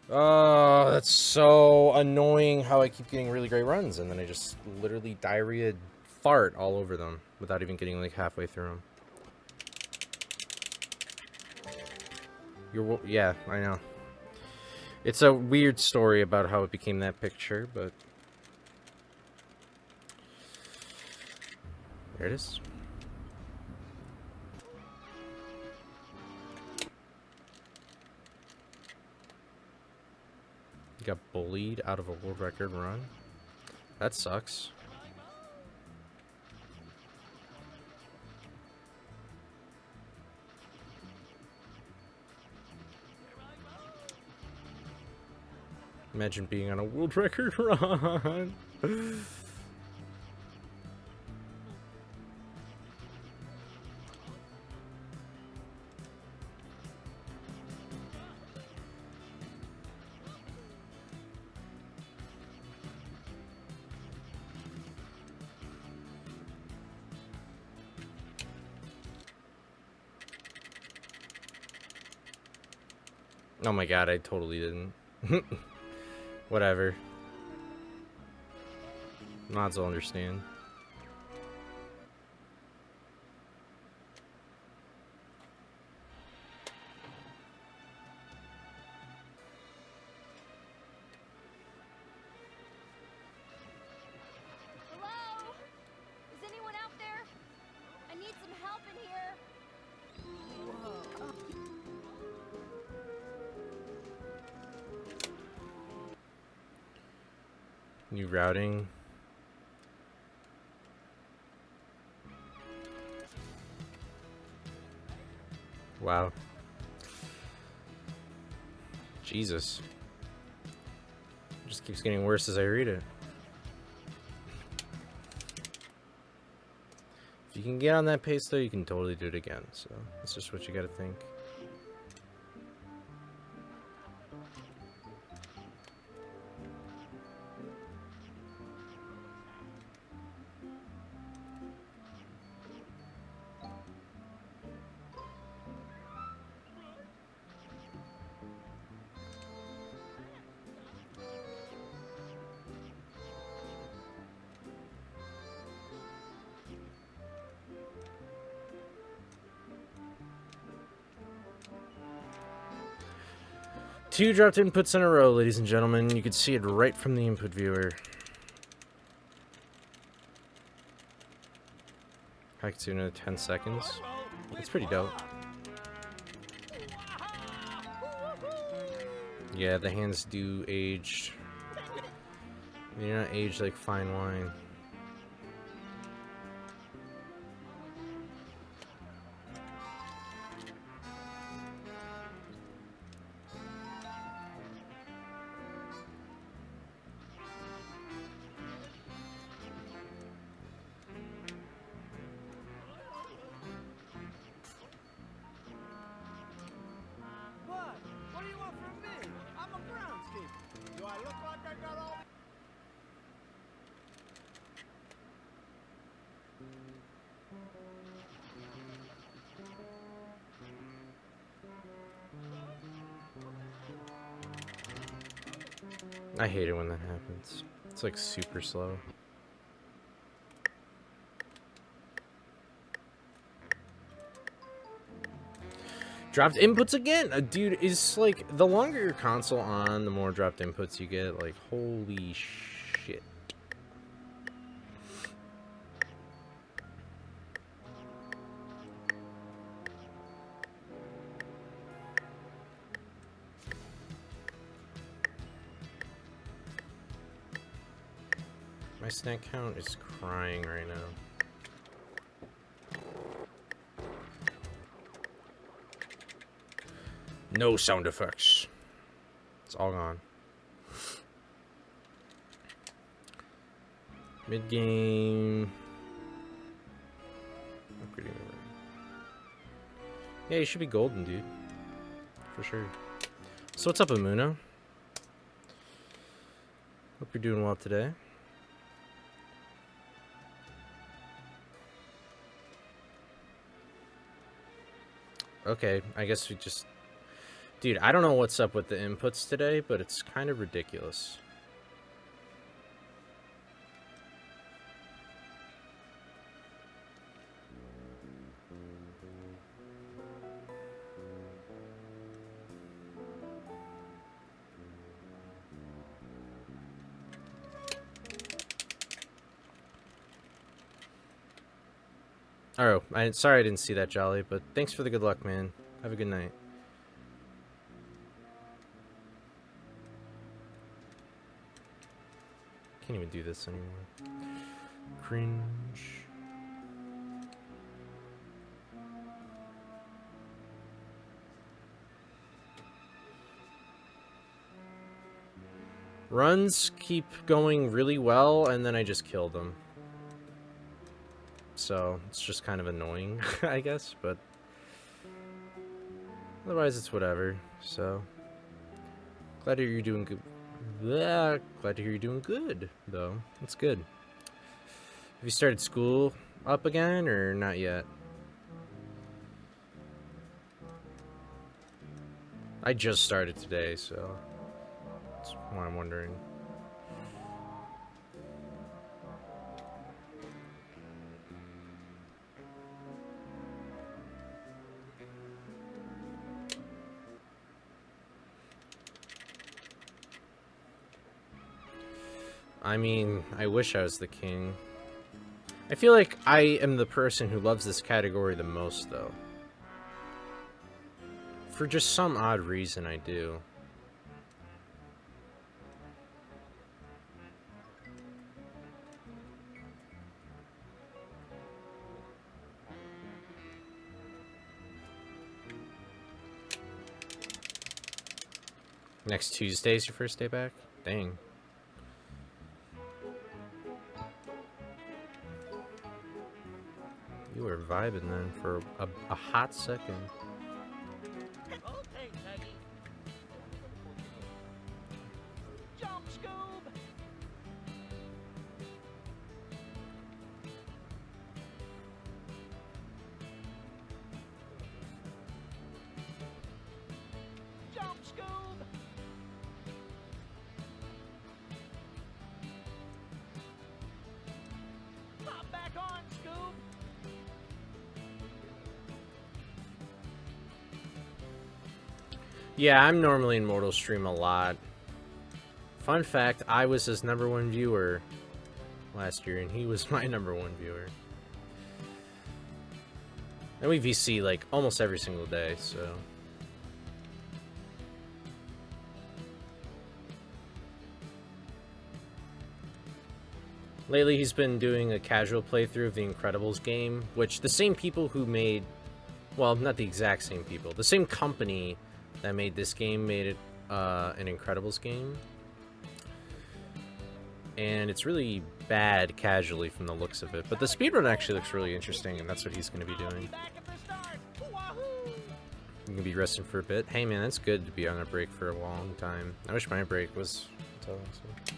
Oh, that's so annoying how I keep getting really great runs and then I just literally diarrhea fart all over them without even getting like halfway through them. Yeah, I know. It's a weird story about how it became that picture, but there it is. Got bullied out of a world record run. That sucks. Imagine being on a world record run. Oh my god, I totally didn't. Whatever. Mods will understand. Hello? Is anyone out there? I need some help in here. New routing. Wow. Jesus. It just keeps getting worse as I read it. If you can get on that pace though, you can totally do it again. So that's just what you gotta think. Two dropped inputs in a row, ladies and gentlemen. You can see it right from the input viewer. Hackatuna 10 seconds. That's pretty dope. Yeah, the hands do age. They're not aged like fine wine. What do you want from me? I'm a groundskeeper. Do I look like I got all... I hate it when that happens. It's like super slow. Dropped inputs again! Dude, it's like, the longer your console on, the more dropped inputs you get. Like, holy shit. My snack count is crying right now. No sound effects. It's all gone. Mid game. Upgrading the room. Yeah, you should be golden, dude. For sure. So what's up, Amuno? Hope you're doing well today. Okay, I guess we just... Dude, I don't know what's up with the inputs today, but it's kind of ridiculous. Oh, sorry I didn't see that, Jolly, but thanks for the good luck, man. Have a good night. Can't even do this anymore. Cringe. Runs keep going really well, and then I just kill them. So, it's just kind of annoying, I guess, but otherwise it's whatever, so. Glad to hear you're doing good. Yeah, glad to hear you're doing good, though. That's good. Have you started school up again, or not yet? I just started today, so that's why I'm wondering. I mean, I wish I was the king. I feel like I am the person who loves this category the most, though. For just some odd reason, I do. Next Tuesday's your first day back? Dang. You were vibing then for a hot second. Okay, Peggy. Jump, Scoob! Jump, Scoob! Hop back on, Scoob! Yeah, I'm normally in Mortal Stream a lot. Fun fact, I was his #1 viewer last year, and he was my #1 viewer. And we VC like almost every single day, so. Lately, he's been doing a casual playthrough of the Incredibles game, which the same people who made, well, not the exact same people, the same company that made this game made it an Incredibles game. And it's really bad casually from the looks of it. But the speedrun actually looks really interesting, and that's what he's going to be doing. You can be resting for a bit. Hey man, that's good to be on a break for a long time. I wish my break was until so.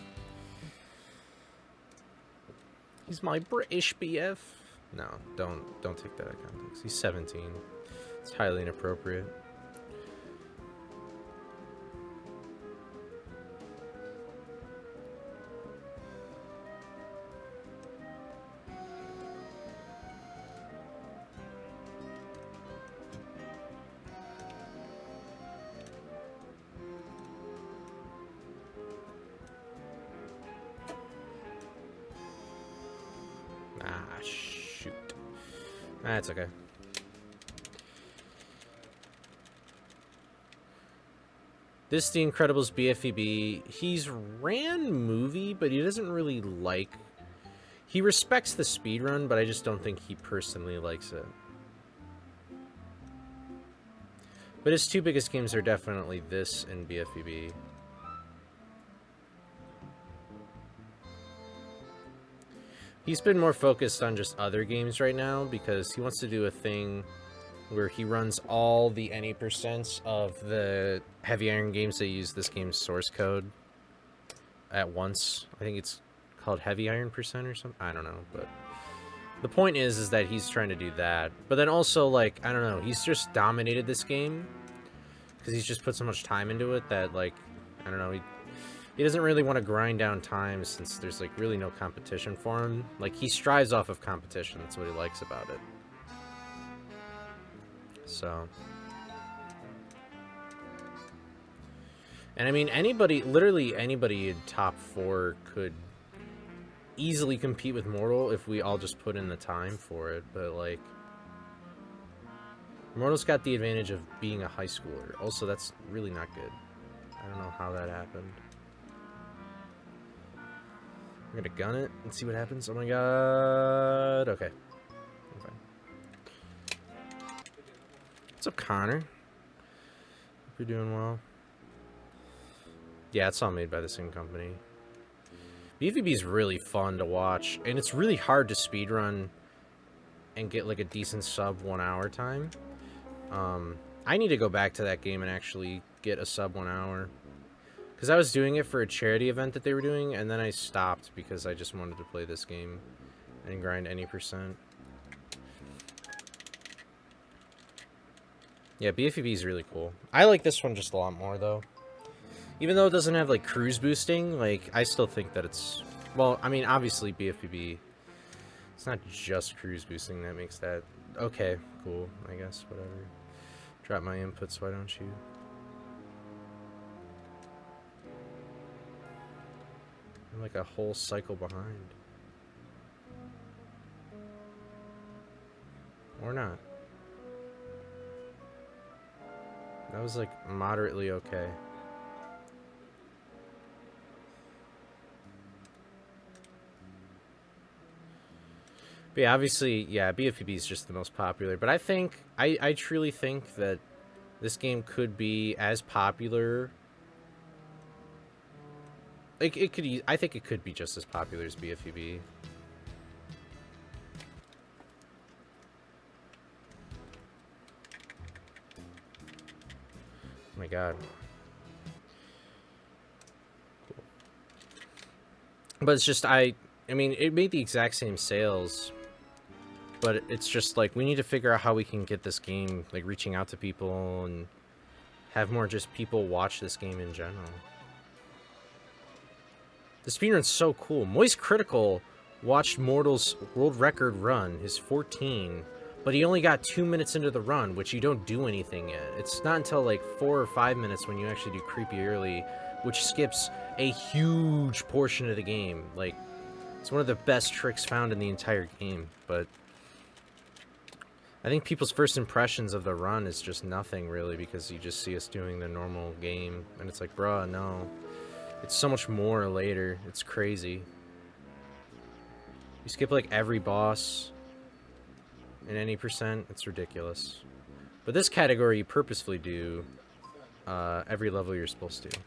He's my British BF. No, don't take that out of context. He's 17. It's highly inappropriate. Ah, shoot. That's okay. This is the Incredibles BFEB. He's ran movie, but he doesn't really like... He respects the speedrun, but I just don't think he personally likes it. But his two biggest games are definitely this and BFEB. He's been more focused on just other games right now because he wants to do a thing where he runs all the any percents of the Heavy Iron games that use this game's source code at once. I think it's called Heavy Iron percent or something. I don't know, but the point is that he's trying to do that. But then also, like, I don't know, he's just dominated this game because he's just put so much time into it that, like, I don't know, he doesn't really want to grind down time since there's, like, really no competition for him. Like, he strives off of competition. That's what he likes about it. So. And I mean, anybody, literally anybody in top 4 could easily compete with Mortal if we all just put in the time for it. But, like, Mortal's got the advantage of being a high schooler. Also, that's really not good. I don't know how that happened. I'm gonna gun it and see what happens. Oh my god. Okay. Okay. What's up, Connor? Hope you're doing well. Yeah, it's all made by the same company. BVB is really fun to watch, and it's really hard to speedrun and get like a decent sub 1 hour time. I need to go back to that game and actually get a sub 1 hour. Because I was doing it for a charity event that they were doing, and then I stopped because I just wanted to play this game and grind any percent. Yeah, BFEB is really cool. I like this one just a lot more, though. Even though it doesn't have, like, cruise boosting, like, I still think that it's... Well, I mean, obviously, BFPB... It's not just cruise boosting that makes that... Okay, cool, I guess, whatever. Drop my inputs, why don't you? I'm like a whole cycle behind. Or not. That was, like, moderately okay. But yeah, obviously, yeah, BFPB is just the most popular. But I think, I truly think that this game could be as popular. Like, it could, I think it could be just as popular as BFPB. Oh my god. Cool. But it's just, I mean, it made the exact same sales. But it's just like, we need to figure out how we can get this game, like, reaching out to people and have more just people watch this game in general. The speedrun's so cool. Moist Critical watched Mortal's world record run, his 14, but he only got 2 minutes into the run, which you don't do anything yet. It's not until like 4 or 5 minutes when you actually do Creepy Early, which skips a huge portion of the game. Like, it's one of the best tricks found in the entire game, but I think people's first impressions of the run is just nothing, really, because you just see us doing the normal game, and it's like, bruh, no. It's so much more later. It's crazy. You skip, like, every boss in any percent. It's ridiculous. But this category, you purposefully do every level you're supposed to.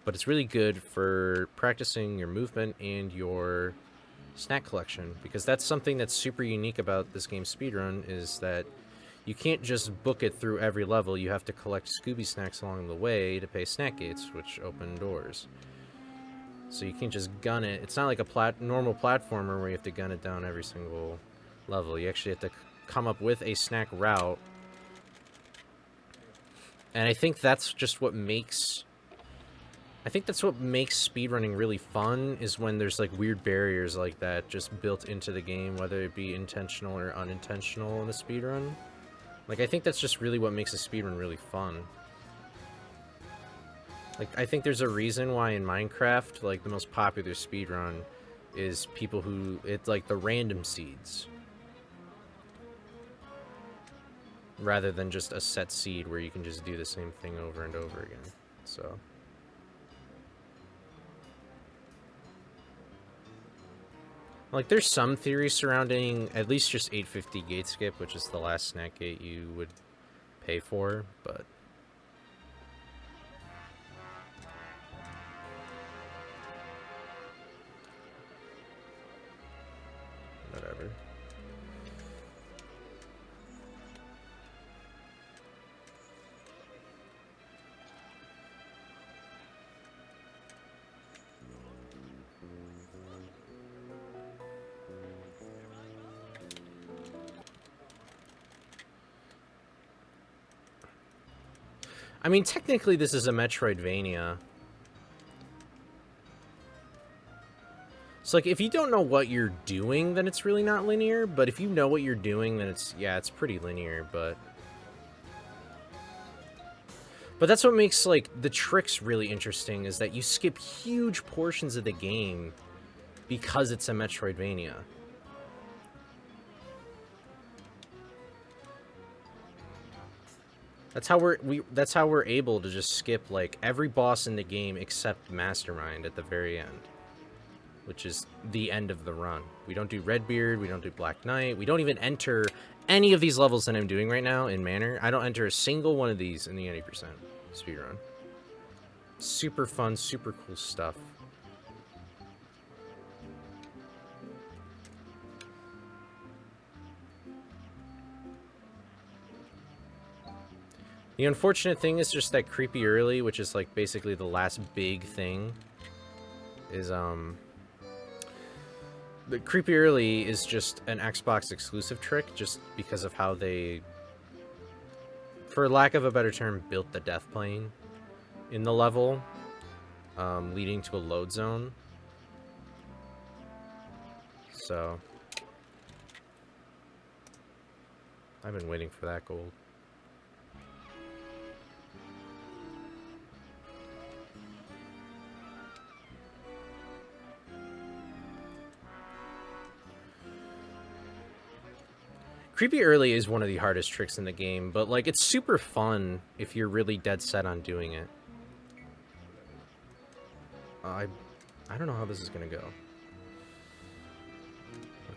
But it's really good for practicing your movement and your snack collection, because that's something that's super unique about this game's speedrun, is that you can't just book it through every level. You have to collect Scooby snacks along the way to pay snack gates, which open doors. So you can't just gun it. It's not like a normal platformer where you have to gun it down every single level. You actually have to come up with a snack route. And I think that's just what makes... I think that's what makes speedrunning really fun, is when there's like weird barriers like that just built into the game, whether it be intentional or unintentional in a speedrun. Like, I think that's just really what makes a speedrun really fun. Like, I think there's a reason why in Minecraft, like, the most popular speedrun is people who... It's like the random seeds. Rather than just a set seed where you can just do the same thing over and over again. So... Like, there's some theory surrounding at least just 850 gate skip, which is the last snack gate you would pay for, but... Whatever. I mean, technically this is a Metroidvania. So, like, if you don't know what you're doing, then it's really not linear. But if you know what you're doing, then it's, yeah, it's pretty linear, but... But that's what makes, like, the tricks really interesting, is that you skip huge portions of the game because it's a Metroidvania. That's how we're able to just skip, like, every boss in the game except Mastermind at the very end, which is the end of the run. We don't do Redbeard, we don't do Black Knight, we don't even enter any of these levels that I'm doing right now in Manor. I don't enter a single one of these in the 80% speedrun. Super fun, super cool stuff. The unfortunate thing is just that Creepy Early, which is like basically the last big thing, is the Creepy Early is just an Xbox exclusive trick, just because of how they, for lack of a better term, built the death plane in the level, leading to a load zone. So I've been waiting for that gold. Creepy Early is one of the hardest tricks in the game, but, like, it's super fun if you're really dead set on doing it. I don't know how this is gonna go.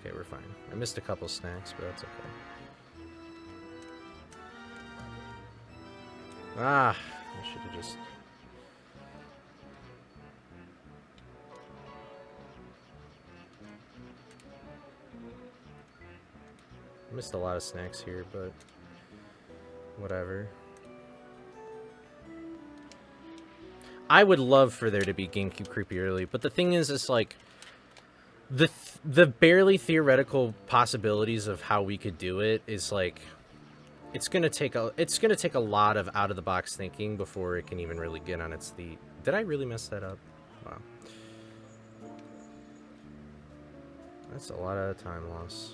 Okay, we're fine. I missed a couple snacks, but that's okay. Ah, I should have just... I missed a lot of snacks here, but whatever. I would love for there to be GameCube Creepy Early, but the thing is, it's like the barely theoretical possibilities of how we could do it is like it's gonna take a lot of out of the box thinking before it can even really get on its feet. Did I really mess that up? Wow, that's a lot of time loss.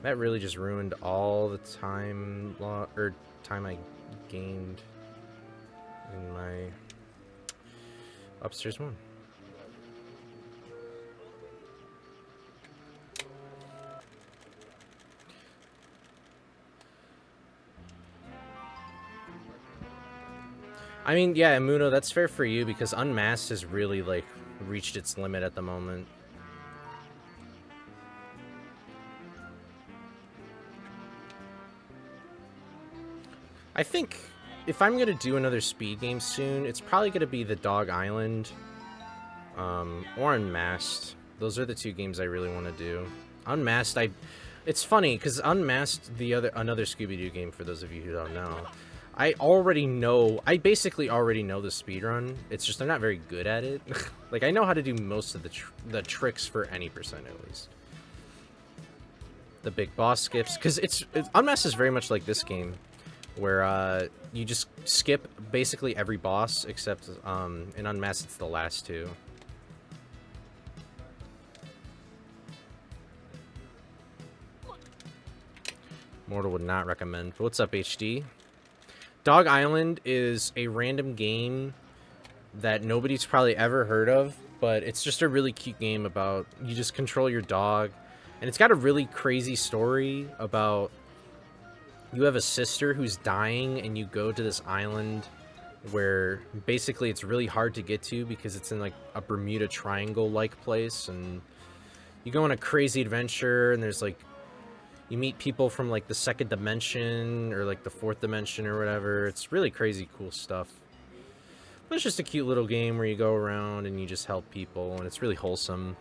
That really just ruined all the time time I gained in my upstairs one. I mean, yeah, Muno, that's fair for you because Unmasked has really, like, reached its limit at the moment. I think if I'm gonna do another speed game soon, it's probably gonna be the Dog Island, or Unmasked. Those are the two games I really want to do. Unmasked, it's funny because Unmasked, another Scooby-Doo game for those of you who don't know, I basically already know the speedrun. It's just I'm not very good at it. Like, I know how to do most of the tricks for any percent at least. The big boss skips, because Unmasked is very much like this game, where you just skip basically every boss except in Unmasked it's the last two. Mortal would not recommend. But what's up, HD? Dog Island is a random game that nobody's probably ever heard of, but it's just a really cute game about you just control your dog, and it's got a really crazy story about you have a sister who's dying and you go to this island where basically it's really hard to get to because it's in like a Bermuda Triangle like place, and you go on a crazy adventure and there's like you meet people from like the second dimension or like the fourth dimension or whatever. It's really crazy cool stuff. But it's just a cute little game where you go around and you just help people, and it's really wholesome.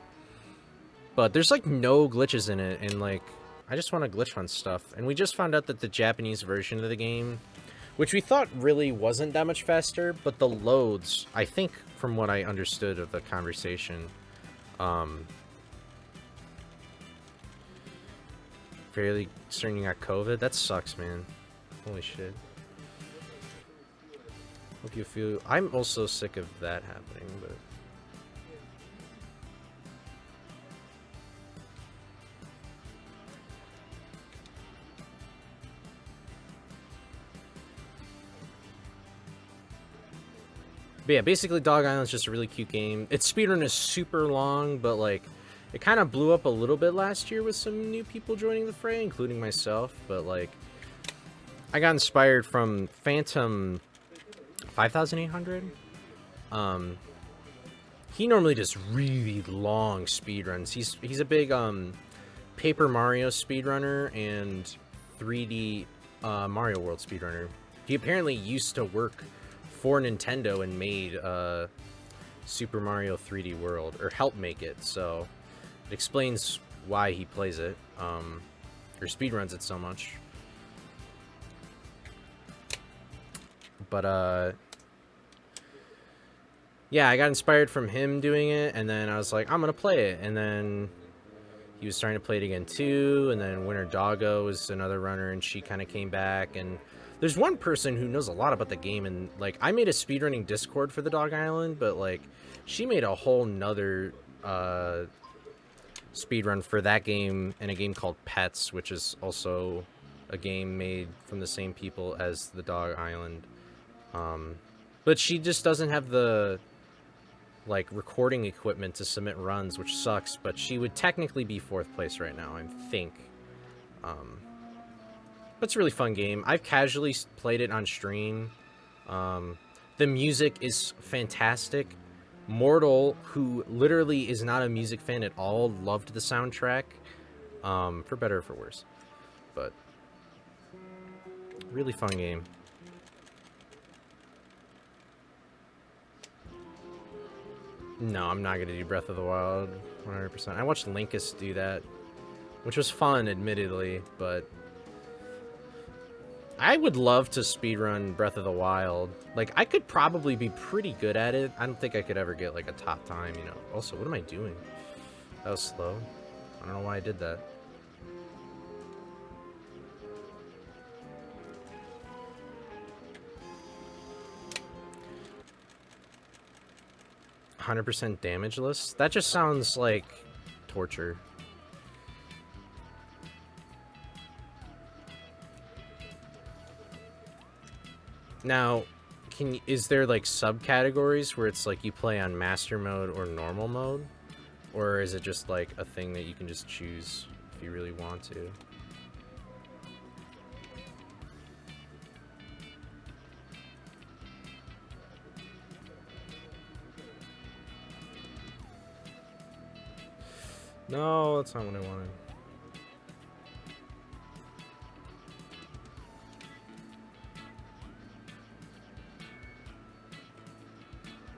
But there's like no glitches in it, and like I just want to glitch hunt stuff. And we just found out that the Japanese version of the game, which we thought really wasn't that much faster, but the loads, I think from what I understood of the conversation, barely certain you got COVID. That sucks, man. Holy shit. Hope you feel... I'm also sick of that happening, but... But yeah, basically Dog Island's just a really cute game. Its speedrun is super long, but like, it kind of blew up a little bit last year with some new people joining the fray, including myself. But like, I got inspired from Phantom 5800. He normally does really long speedruns. He's a big Paper Mario speedrunner and 3D Mario World speedrunner. He apparently used to work for Nintendo and made Super Mario 3D World, or helped make it, so it explains why he plays it, or speedruns it so much. But yeah, I got inspired from him doing it, and then I was like, I'm gonna play it, and then he was starting to play it again too, and then Winter Doggo was another runner, and she kind of came back, and there's one person who knows a lot about the game, and like, I made a speedrunning Discord for the Dog Island, but like, she made a whole nother speedrun for that game in a game called Pets, which is also a game made from the same people as the Dog Island. But she just doesn't have the like recording equipment to submit runs, which sucks, but she would technically be 4th place right now, I think. But it's a really fun game. I've casually played it on stream. The music is fantastic. Mortal, who literally is not a music fan at all, loved the soundtrack. For better or for worse. But really fun game. No, I'm not going to do Breath of the Wild 100%. I watched Linkus do that, which was fun, admittedly, but I would love to speedrun Breath of the Wild. Like, I could probably be pretty good at it. I don't think I could ever get, like, a top time, you know. Also, what am I doing? That was slow. I don't know why I did that. %, damageless? That just sounds like torture. Now, is there like subcategories where it's like you play on master mode or normal mode? Or is it just like a thing that you can just choose if you really want to? No, that's not what I wanted.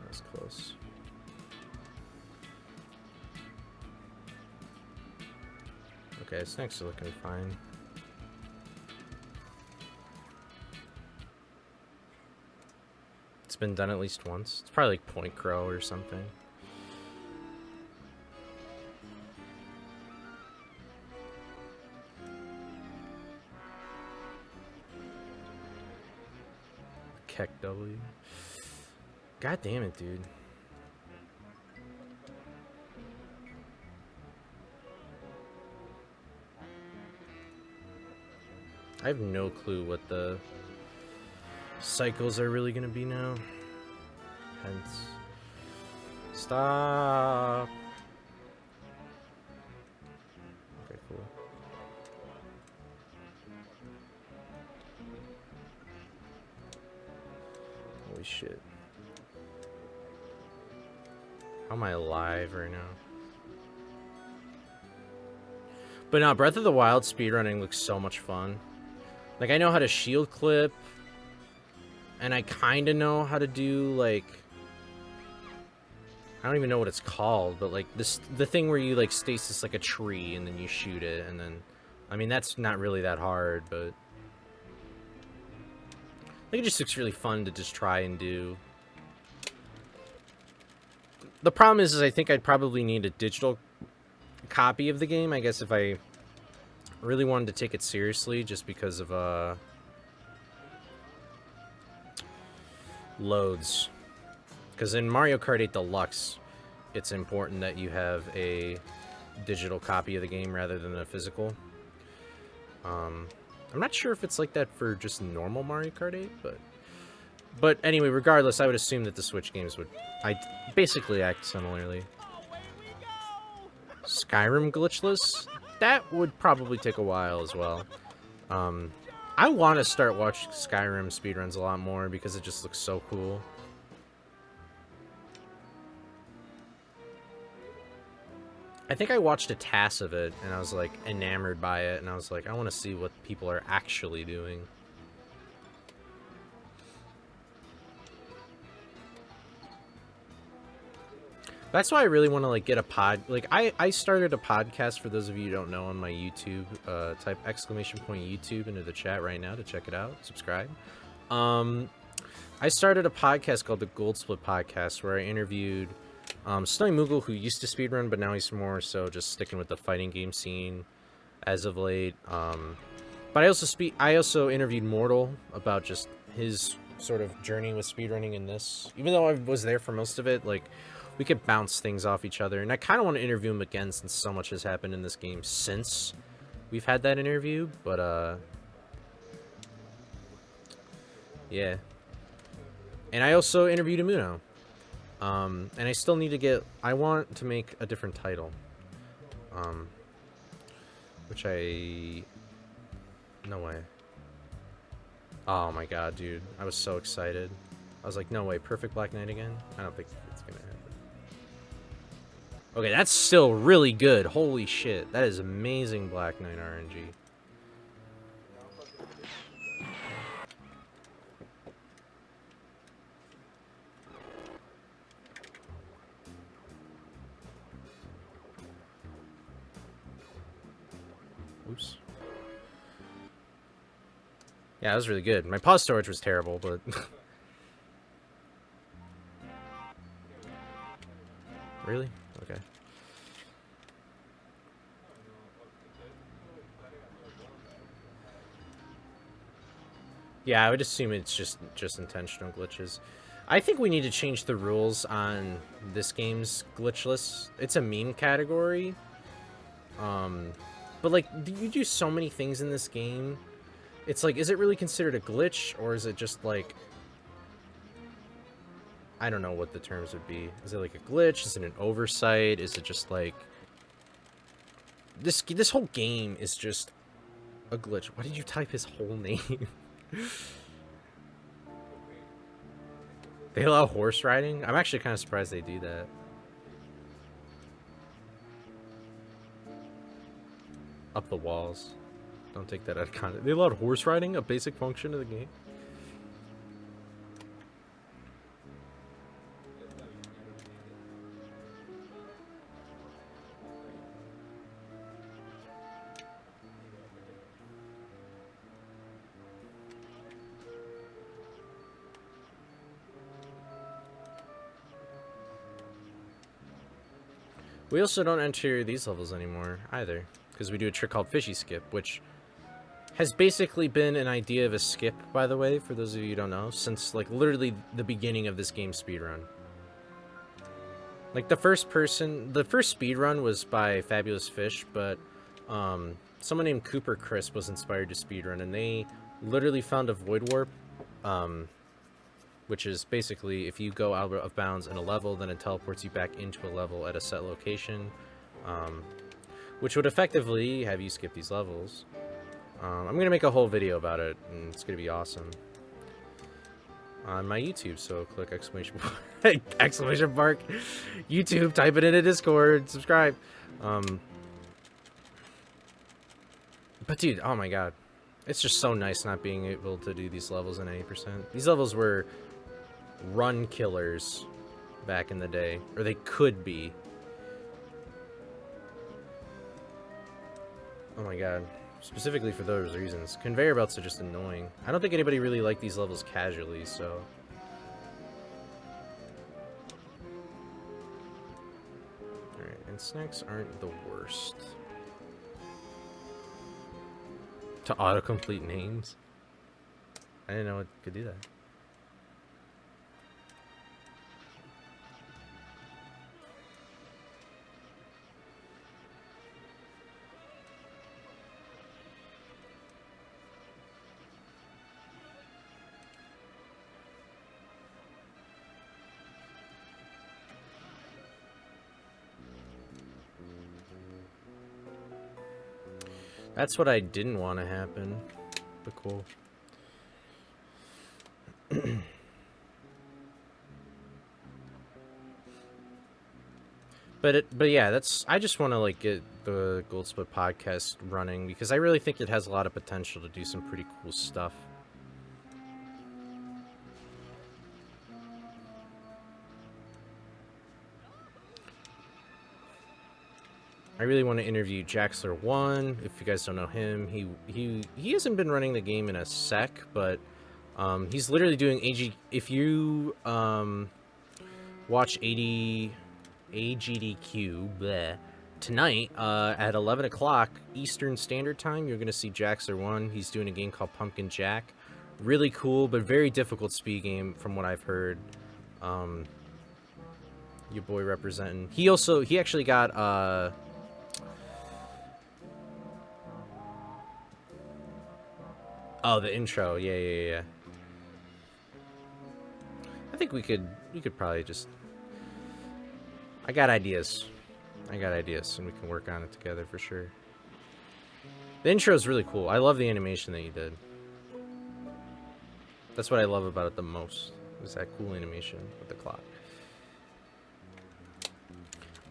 That's close. Okay, it's next to looking fine. It's been done at least once. It's probably like Point Crow or something. Keck W. God damn it, dude. I have no clue what the cycles are really gonna be now. Hence. Stop. Okay, cool. Holy shit. How am I alive right now? But now, Breath of the Wild speedrunning looks so much fun. Like, I know how to shield clip, and I kind of know how to do, like, I don't even know what it's called, but, like, the thing where you, like, stasis, like, a tree, and then you shoot it, and then, I mean, that's not really that hard, but I think it just looks really fun to just try and do. The problem is I think I'd probably need a digital copy of the game, I guess, if I really wanted to take it seriously just because of loads. Because in Mario Kart 8 Deluxe, it's important that you have a digital copy of the game rather than a physical. I'm not sure if it's like that for just normal Mario Kart 8, but anyway, regardless, I would assume that the Switch games would basically act similarly. Skyrim glitchless? That would probably take a while as well. I want to start watching Skyrim speedruns a lot more because it just looks so cool. I think I watched a TAS of it, and I was, like, enamored by it, and I was like, I want to see what people are actually doing. That's why I really want to, like, get a I started a podcast, for those of you who don't know, on my YouTube. Type !YouTube into the chat right now to check it out. Subscribe. I started a podcast called the Gold Split Podcast, where I interviewed Snowy Moogle, who used to speedrun, but now he's more so just sticking with the fighting game scene as of late. But I also interviewed Mortal about just his sort of journey with speedrunning in this. Even though I was there for most of it, like, we could bounce things off each other. And I kind of want to interview him again since so much has happened in this game since we've had that interview. But, yeah. And I also interviewed Amuno. And I still need to get... I want to make a different title. Which I... No way. Oh my god, dude. I was so excited. I was like, no way, Perfect Black Knight again? I don't think it's gonna happen. Okay, that's still really good. Holy shit. That is amazing Black Knight RNG. Oops. Yeah, that was really good. My pause storage was terrible, but... Really? Okay. Yeah, I would assume it's just intentional glitches. I think we need to change the rules on this game's glitchless. It's a meme category. But like, you do so many things in this game. It's like, is it really considered a glitch, or is it just like... I don't know what the terms would be. Is it like a glitch? Is it an oversight? Is it just like... This whole game is just a glitch. Why did you type his whole name? They allow horse riding? I'm actually kind of surprised they do that. Up the walls. Don't take that out of context. They allowed horse riding, a basic function of the game? We also don't enter these levels anymore, either. Because we do a trick called Fishy Skip, which has basically been an idea of a skip, by the way, for those of you who don't know, since, like, literally the beginning of this game's speedrun. Like, the first speedrun was by Fabulous Fish, but someone named Cooper Crisp was inspired to speedrun, and they literally found a void warp, which is basically if you go out of bounds in a level, then it teleports you back into a level at a set location, which would effectively have you skip these levels. I'm going to make a whole video about it, and it's going to be awesome. On my YouTube, so click exclamation mark YouTube, type it into Discord, subscribe. But dude, oh my god. It's just so nice not being able to do these levels in 80%. These levels were run killers back in the day, or they could be. Oh my god. Specifically for those reasons. Conveyor belts are just annoying. I don't think anybody really liked these levels casually, so... Alright, and snacks aren't the worst. To autocomplete names. I didn't know it could do that. That's what I didn't want to happen. But cool. But yeah, that's, I just want to like get the Gold Split podcast running because I really think it has a lot of potential to do some pretty cool stuff. I really want to interview Jaxler1. If you guys don't know him, he hasn't been running the game in a sec, but he's literally doing AG. If you watch AGDQ bleh, tonight at 11 o'clock Eastern Standard Time, you're gonna see Jaxler1. He's doing a game called Pumpkin Jack. Really cool, but very difficult speed game from what I've heard. Your boy representing. He actually got oh, the intro. Yeah. I think we could probably just... I got ideas, and we can work on it together for sure. The intro is really cool. I love the animation that you did. That's what I love about it the most, is that cool animation with the clock.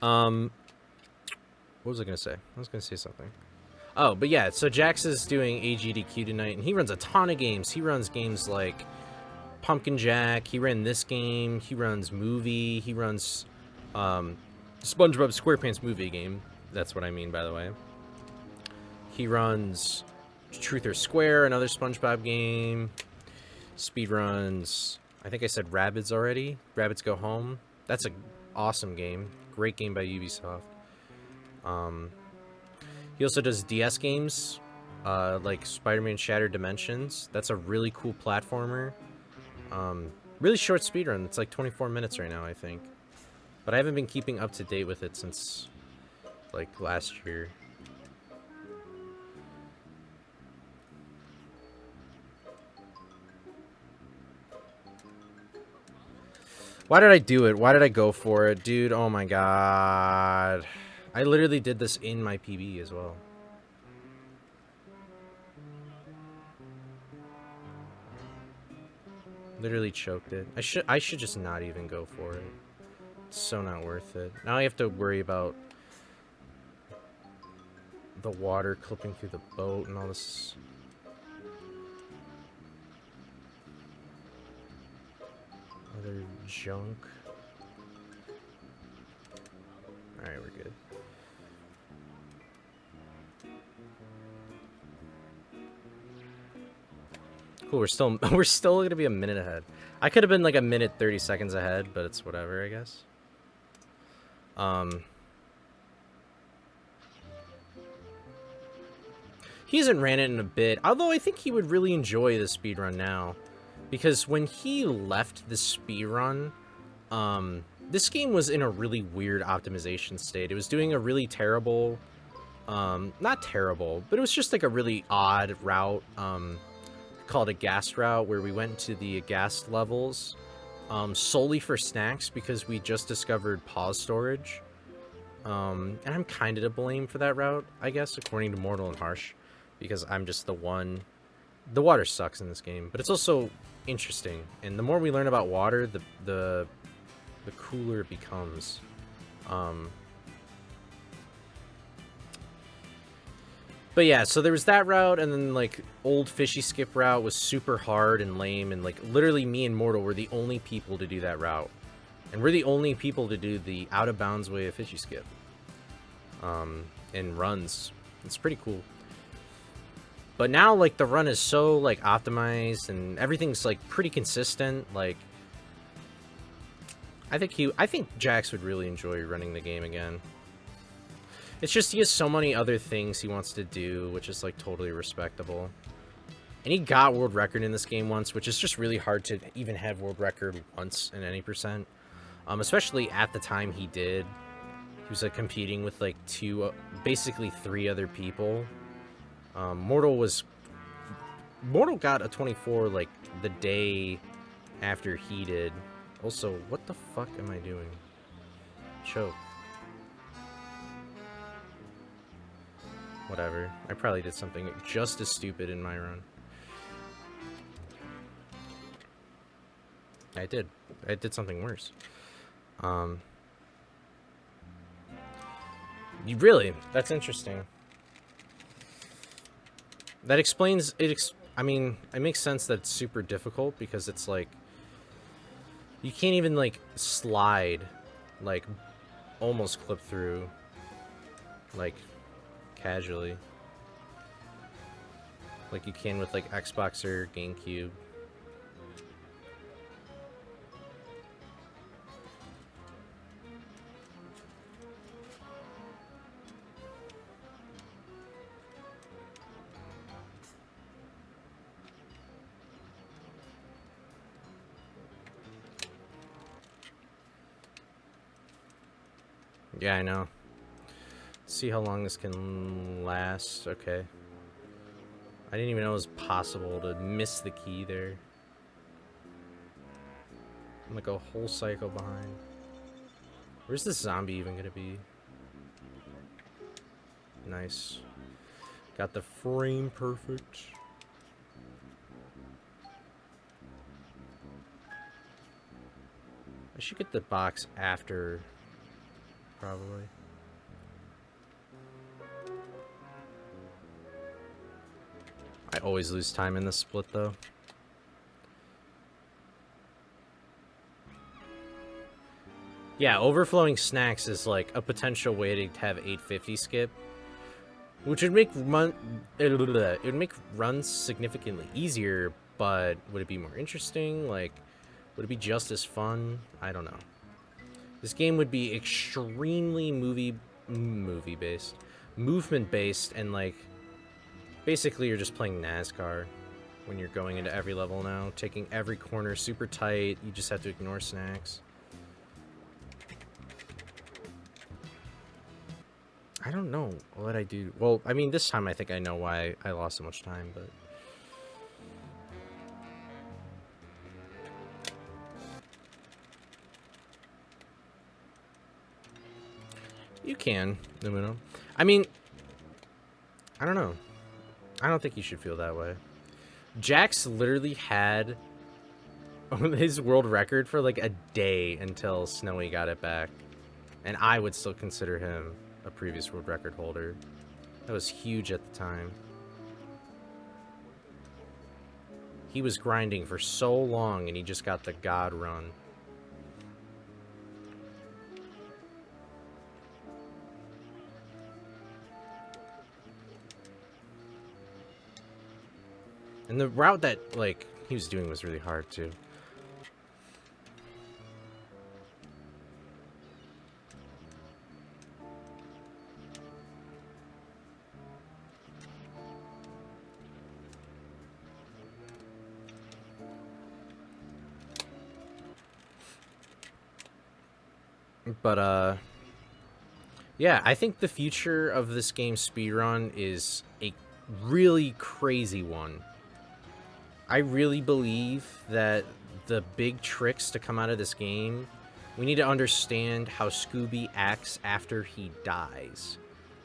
What was I gonna say? I was gonna say something. Oh, but yeah, so Jax is doing AGDQ tonight, and he runs a ton of games. He runs games like Pumpkin Jack, he ran this game, he runs Movie, he runs SpongeBob SquarePants movie game. That's what I mean, by the way. He runs Truth or Square, another SpongeBob game. Speedruns, I think I said Rabbids already. Rabbids Go Home. That's an awesome game. Great game by Ubisoft. He also does DS games, like Spider-Man Shattered Dimensions. That's a really cool platformer. Really short speedrun. It's like 24 minutes right now, I think. But I haven't been keeping up to date with it since, like, last year. Why did I do it? Why did I go for it? Dude, oh my god. I literally did this in my PB as well. Literally choked it. I should just not even go for it. It's so not worth it. Now I have to worry about the water clipping through the boat and all this. Other junk. Alright, we're good. Cool, we're still gonna be a minute ahead. I could have been like a minute 30 seconds ahead, but it's whatever, I guess. He hasn't ran it in a bit, although I think he would really enjoy the speedrun now. Because when he left the speedrun, this game was in a really weird optimization state. It was doing a really terrible, not terrible, but it was just like a really odd route, called a gas route, where we went to the gas levels solely for snacks because we just discovered pause storage. And I'm kind of to blame for that route, I guess, according to Mortal and Harsh, because I'm just the one. The water sucks in this game, but it's also interesting, and the more we learn about water, the cooler it becomes. But yeah, so there was that route, and then like old fishy skip route was super hard and lame, and like literally me and Mortal were the only people to do that route, and we're the only people to do the out of bounds way of fishy skip. And runs. It's pretty cool. But now, like, the run is so, like, optimized, and everything's, like, pretty consistent. Like, I think Jax would really enjoy running the game again. It's just he has so many other things he wants to do, which is like totally respectable. And he got world record in this game once, which is just really hard to even have world record once in any percent. Especially at the time he did. He was like competing with like basically 3 other people. Mortal got a 24 like the day after he did. Also, what the fuck am I doing? Choke. Whatever. I probably did something just as stupid in my run. I did something worse. Really? That's interesting. That explains it. I mean, it makes sense that it's super difficult because it's like you can't even like slide, like almost clip through, like casually, like you can with like Xbox or GameCube. Yeah, I know. See how long this can last. Okay. I didn't even know it was possible to miss the key there. I'm like a whole cycle behind. Where's this zombie even gonna be? Nice. Got the frame perfect. I should get the box after, probably. I always lose time in this split, though. Yeah, overflowing snacks is like a potential way to have 850 skip, which would make it would make runs significantly easier. But would it be more interesting? Like, would it be just as fun? I don't know. This game would be extremely movement based, and like basically you're just playing NASCAR when you're going into every level now, taking every corner super tight. You just have to ignore snacks. I don't know what I do. Well, I mean, this time I think I know why I lost so much time, but you can, Lumino. I mean, I don't know. I don't think you should feel that way. Jax literally had his world record for like a day until Snowy got it back. And I would still consider him a previous world record holder. That was huge at the time. He was grinding for so long and he just got the God run. And the route that, like, he was doing was really hard, too. But, yeah, I think the future of this game's speedrun is a really crazy one. I really believe that the big tricks to come out of this game, we need to understand how Scooby acts after he dies.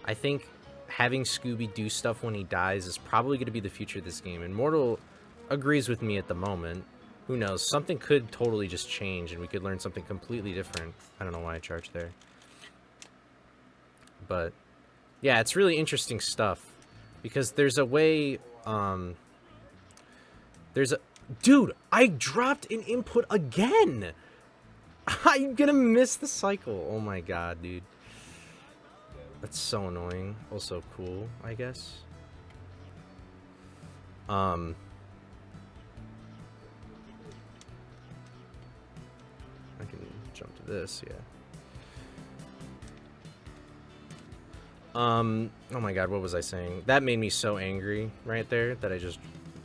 I think having Scooby do stuff when he dies is probably going to be the future of this game. And Mortal agrees with me at the moment. Who knows? Something could totally just change and we could learn something completely different. I don't know why I charged there. But, yeah, it's really interesting stuff. Because there's a way, Dude, I dropped an input again! I'm gonna miss the cycle. Oh my god, dude. That's so annoying. Also cool, I guess. I can jump to this, yeah. Oh my god, what was I saying? That made me so angry right there that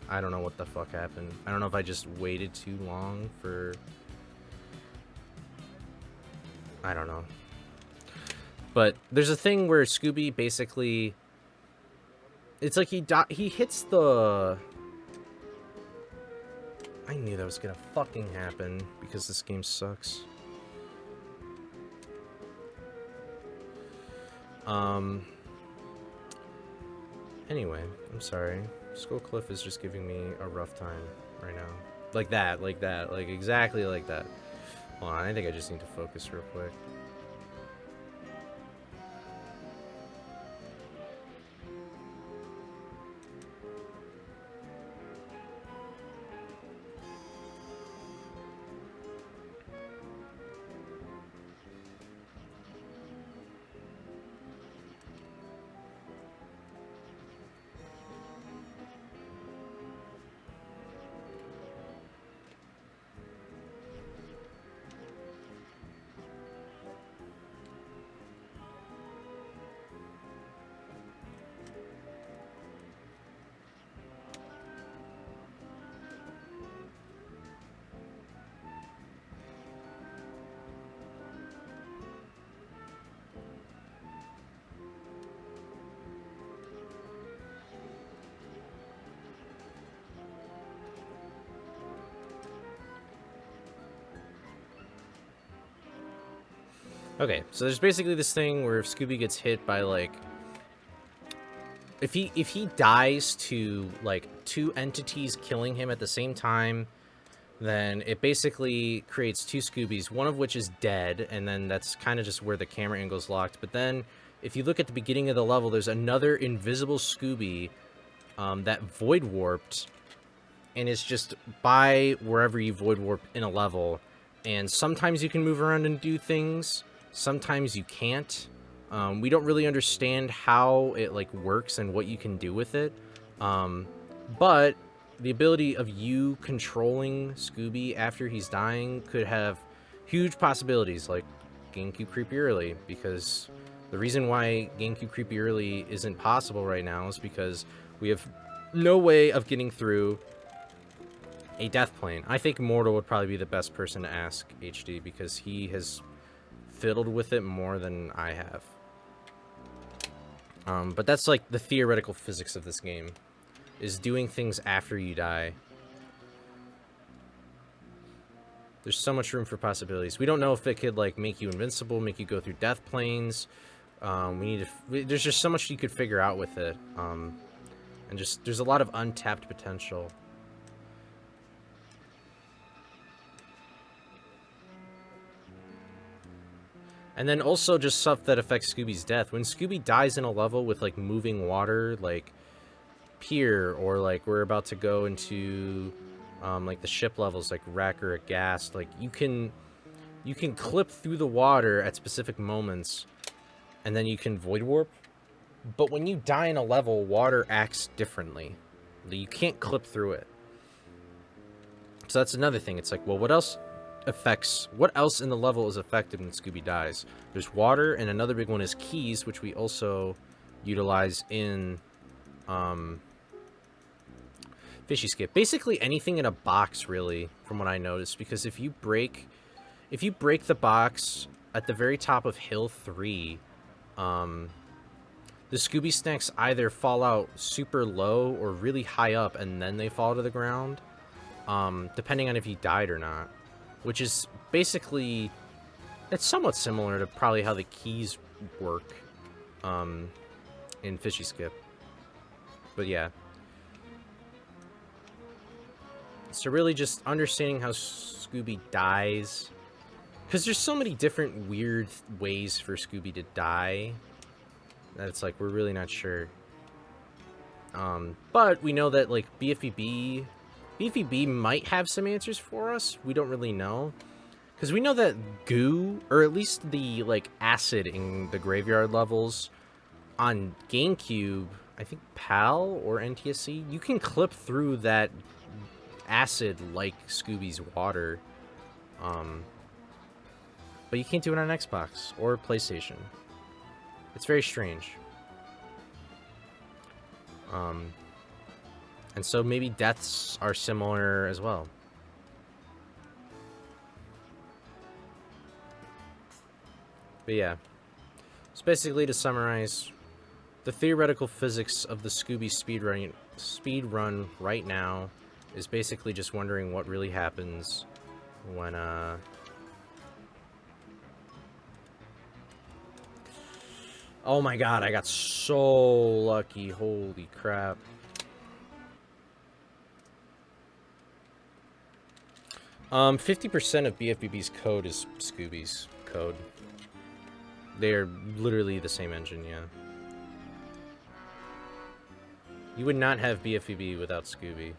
I don't know what the fuck happened. I don't know if I just waited too long for... I don't know. But there's a thing where Scooby basically... It's like he hits the... I knew that was gonna fucking happen because this game sucks. Anyway, I'm sorry. Skullcliff is just giving me a rough time right now. Like that, like exactly like that. Hold on, I think I just need to focus real quick. Okay, so there's basically this thing where if Scooby gets hit by, like... If he dies to, like, two entities killing him at the same time, then it basically creates two Scoobies, one of which is dead, and then that's kind of just where the camera angle's locked. But then, if you look at the beginning of the level, there's another invisible Scooby that void warped, and is just by wherever you void warp in a level. And sometimes you can move around and do things, sometimes you can't. We don't really understand how it like works and what you can do with it. But the ability of you controlling Scooby after he's dying could have huge possibilities, like GameCube Creepy Early, because the reason why GameCube Creepy Early isn't possible right now is because we have no way of getting through a death plane. I think Mortal would probably be the best person to ask HD, because he has fiddled with it more than I have. But that's like the theoretical physics of this game, is doing things after you die. There's so much room for possibilities. We don't know if it could like make you invincible, make you go through death planes. There's just so much you could figure out with it. And just there's a lot of untapped potential. And then also just stuff that affects Scooby's death. When Scooby dies in a level with like moving water, like Pier, or like we're about to go into like the ship levels like Wreck or Aghast, like you can clip through the water at specific moments and then you can void warp. But when you die in a level, water acts differently. You can't clip through it. So that's another thing. It's like, well, what else in the level is affected when Scooby dies? There's water, and another big one is keys, which we also utilize in Fishy Skip. Basically anything in a box, really, from what I noticed, because if you break the box at the very top of Hill 3, the Scooby snacks either fall out super low or really high up and then they fall to the ground, depending on if you died or not. Which is basically, it's somewhat similar to probably how the keys work in Fishy Skip. But yeah. So really just understanding how Scooby dies. Because there's so many different weird ways for Scooby to die that it's like, we're really not sure. But we know that, like, BFBB might have some answers for us. We don't really know. Because we know that goo, or at least the, like, acid in the graveyard levels on GameCube, I think PAL or NTSC, you can clip through that acid like Scooby's water. But you can't do it on Xbox or PlayStation. It's very strange. And so maybe deaths are similar as well. But yeah, so basically to summarize, the theoretical physics of the Scooby speedrun right now is basically just wondering what really happens when oh my god, I got so lucky. Holy crap. 50% of BFBB's code is Scooby's code. They are literally the same engine, yeah. You would not have BFBB without Scooby.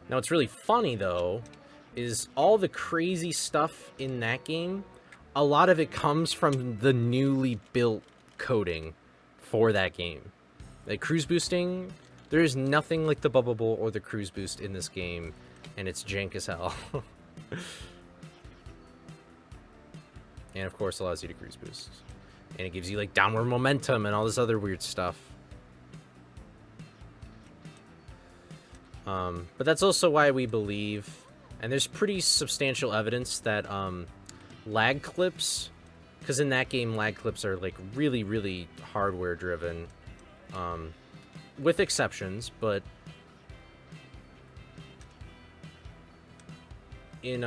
Now, what's really funny, though, is all the crazy stuff in that game, a lot of it comes from the newly built coding for that game. Like, cruise boosting, there is nothing like the bubble bolt or the cruise boost in this game, and it's jank as hell. And, of course, allows you to cruise boost. And it gives you, like, downward momentum and all this other weird stuff. But that's also why we believe, and there's pretty substantial evidence that lag clips, because in that game lag clips are like really, really hardware driven, with exceptions, but in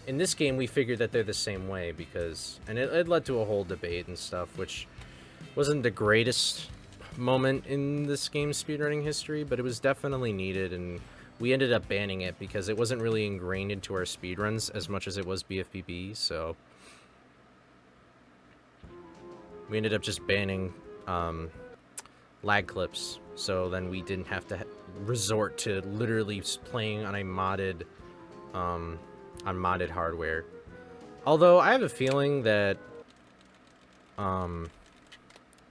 this game we figured that they're the same way because, and it led to a whole debate and stuff, which wasn't the greatest moment in this game's speedrunning history, but it was definitely needed, and we ended up banning it because it wasn't really ingrained into our speedruns as much as it was BFBB, so we ended up just banning lag clips, so then we didn't have to resort to literally playing on a modded on modded hardware. Although I have a feeling that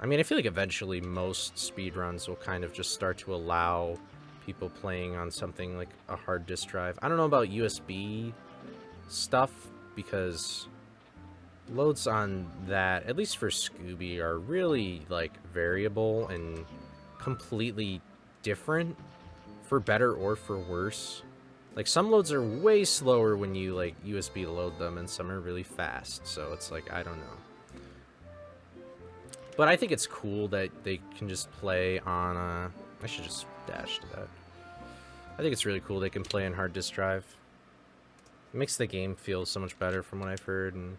I mean, I feel like eventually most speedruns will kind of just start to allow people playing on something like a hard disk drive. I don't know about USB stuff, because loads on that, at least for Scooby, are really, like, variable and completely different, for better or for worse. Like, some loads are way slower when you, like, USB load them, and some are really fast, so it's like, I don't know. But I think it's cool that they can just play on I should just dash to that. I think it's really cool they can play on hard disk drive. It makes the game feel so much better from what I've heard. And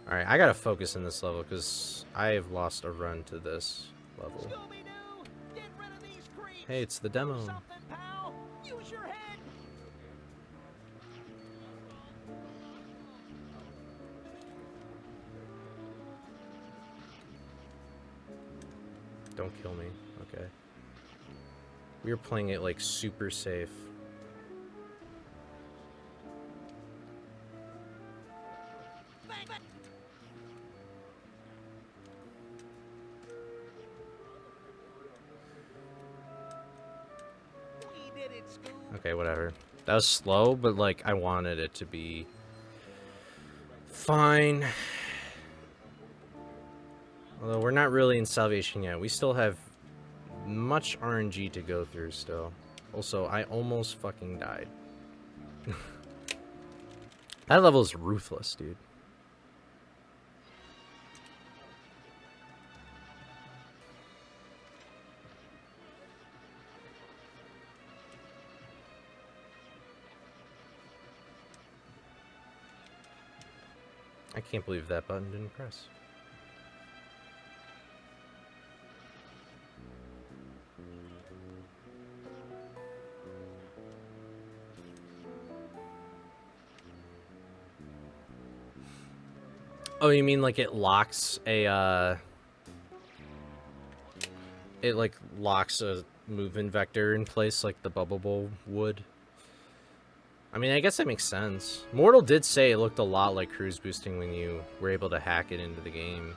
alright, I gotta focus in this level because I have lost a run to this level. Scooby-Doo, get rid of these creeps. Hey, it's the demo. Something, pal. Use your head. Don't kill me. Okay. We were playing it like super safe. Bang, bang. We did it, Scoob. Okay, whatever. That was slow, but like I wanted it to be fine. Although we're not really in Salvation yet. We still have much RNG to go through still. Also, I almost fucking died. That level is ruthless, dude. I can't believe that button didn't press. Oh, you mean like it locks a, it like locks a movement vector in place like the bubble bowl would? I mean, I guess that makes sense. Mortal did say it looked a lot like cruise boosting when you were able to hack it into the game.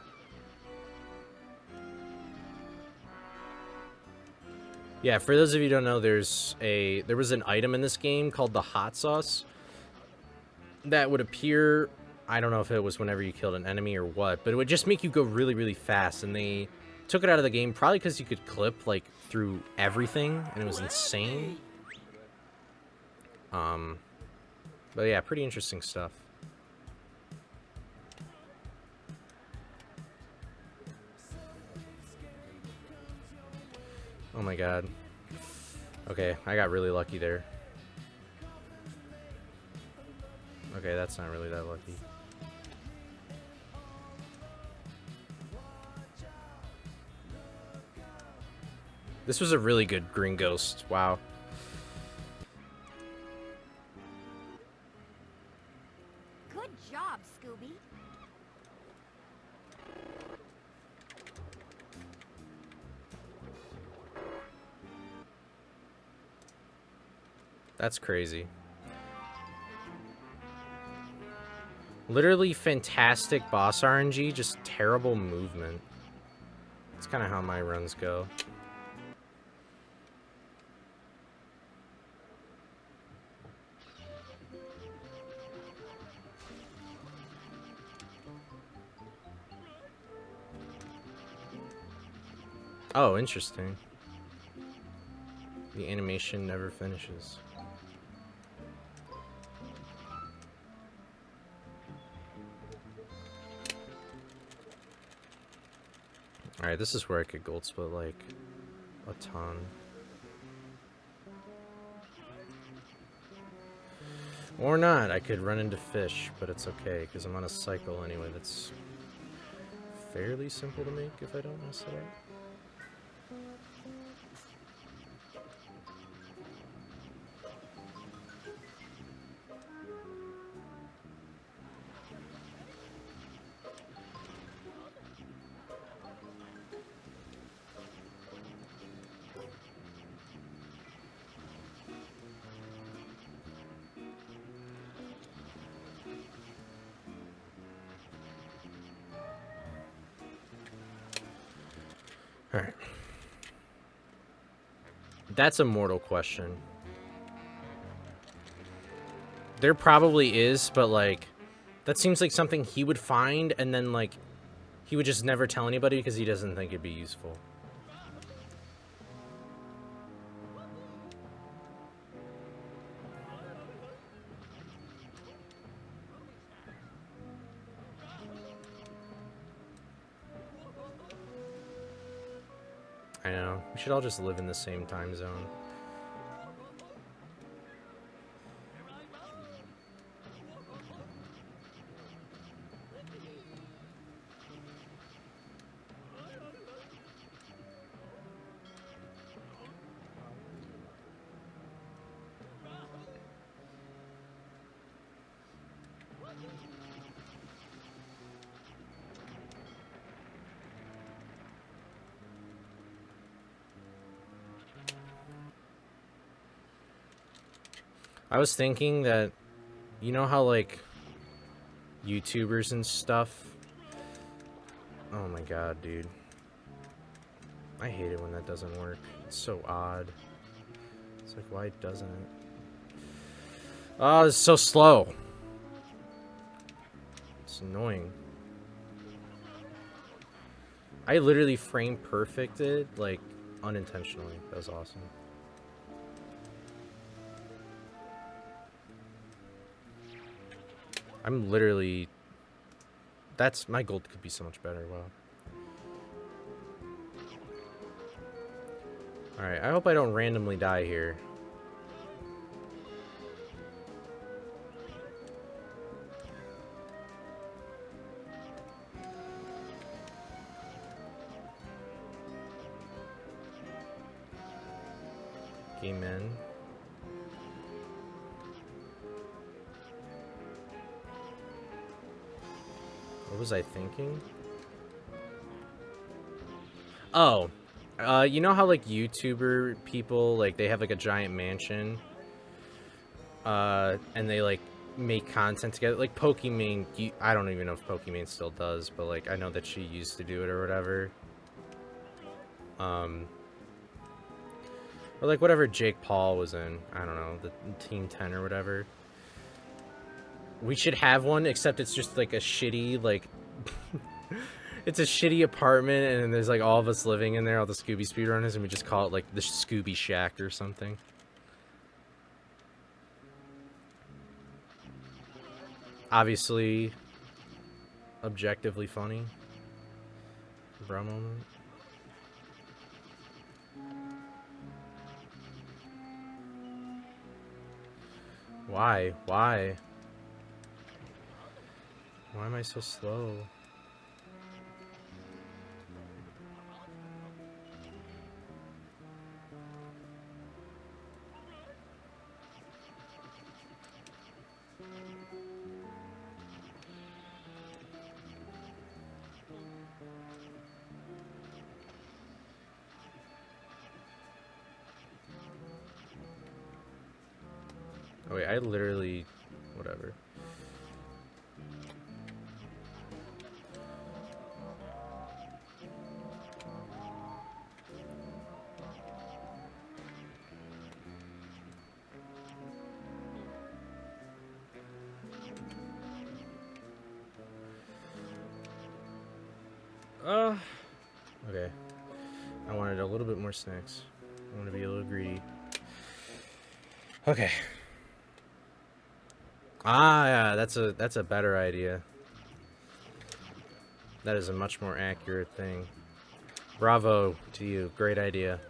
Yeah, for those of you who don't know, there was an item in this game called the hot sauce that would appear I don't know if it was whenever you killed an enemy or what, but it would just make you go really, really fast, and they took it out of the game probably because you could clip, like, through everything, and it was insane. But yeah, pretty interesting stuff. Oh my god. Okay, I got really lucky there. Okay, that's not really that lucky. This was a really good green ghost. Wow. Good job, Scooby. That's crazy. Literally fantastic boss RNG, just terrible movement. That's kind of how my runs go. Oh, interesting. The animation never finishes. Alright, this is where I could gold split, like, a ton. Or not, I could run into fish, but it's okay, because I'm on a cycle anyway that's fairly simple to make if I don't mess it up. Alright. That's a mortal question. There probably is, but, like, that seems like something he would find, and then, like, he would just never tell anybody because he doesn't think it'd be useful. I know. We should all just live in the same time zone. I was thinking that, you know how, like, YouTubers and stuff... Oh my god, dude. I hate it when that doesn't work. It's so odd. It's like, why doesn't it? Oh, it's so slow. It's annoying. I literally frame perfected, like, unintentionally. That was awesome. I'm literally... That's... My gold could be so much better. Wow. Alright, I hope I don't randomly die here. Game in. What was I thinking? Oh, you know how, like, YouTuber people, like, they have, like, a giant mansion, and they, like, make content together, like, Pokimane, I don't even know if Pokimane still does, but, like, I know that she used to do it or whatever, or, like, whatever Jake Paul was in, I don't know, the Team 10 or whatever. We should have one, except it's just like a shitty, like... It's a shitty apartment, and there's like all of us living in there, all the Scooby speedrunners, and we just call it like the Scooby Shack or something. Obviously, objectively funny. Bro moment. Why? Why? Why am I so slow? Oh wait, I literally... whatever. Okay. I wanted a little bit more snacks. I want to be a little greedy. Okay. Ah, yeah, that's a better idea. That is a much more accurate thing. Bravo to you. Great idea.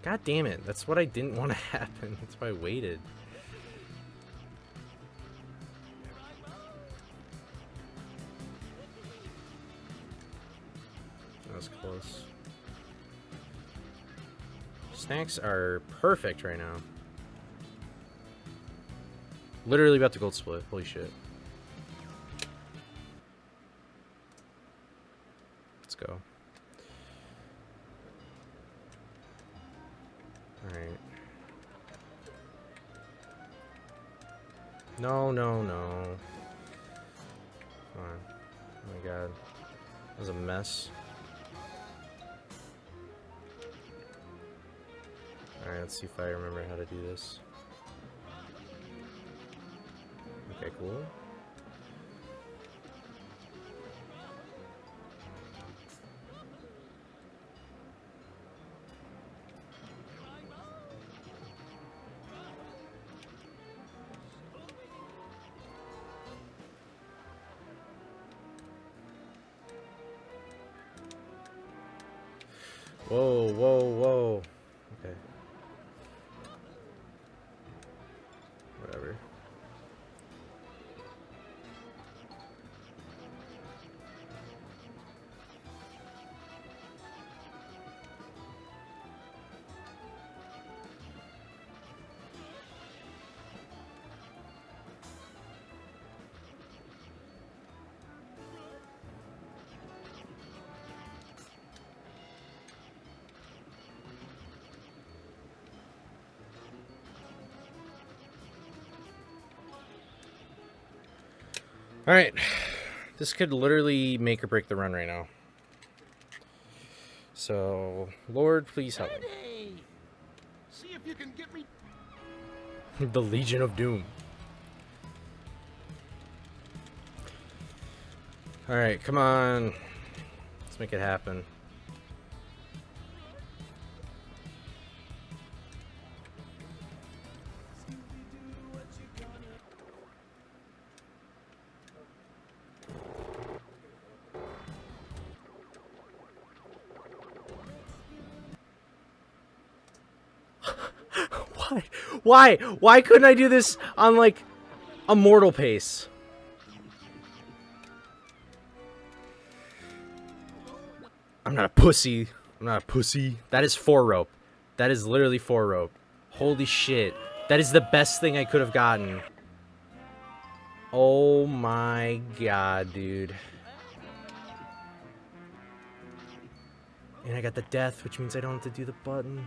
God damn it. That's what I didn't want to happen. That's why I waited. That was close. Snacks are perfect right now. Literally about to gold split. Holy shit. Let's go. Alright. No, no, no. Come on. Oh my god. That was a mess. Alright, let's see if I remember how to do this. Okay, cool. Whoa, whoa, whoa. Okay. Whatever. Alright. This could literally make or break the run right now. So, Lord, please help me. See if you can get me. The Legion of Doom. Alright, come on. Let's make it happen. Why? Why? Why couldn't I do this on, like, a mortal pace? I'm not a pussy. I'm not a pussy. That is 4 rope. That is literally 4 rope. Holy shit. That is the best thing I could have gotten. Oh my god, dude. And I got the death, which means I don't have to do the button.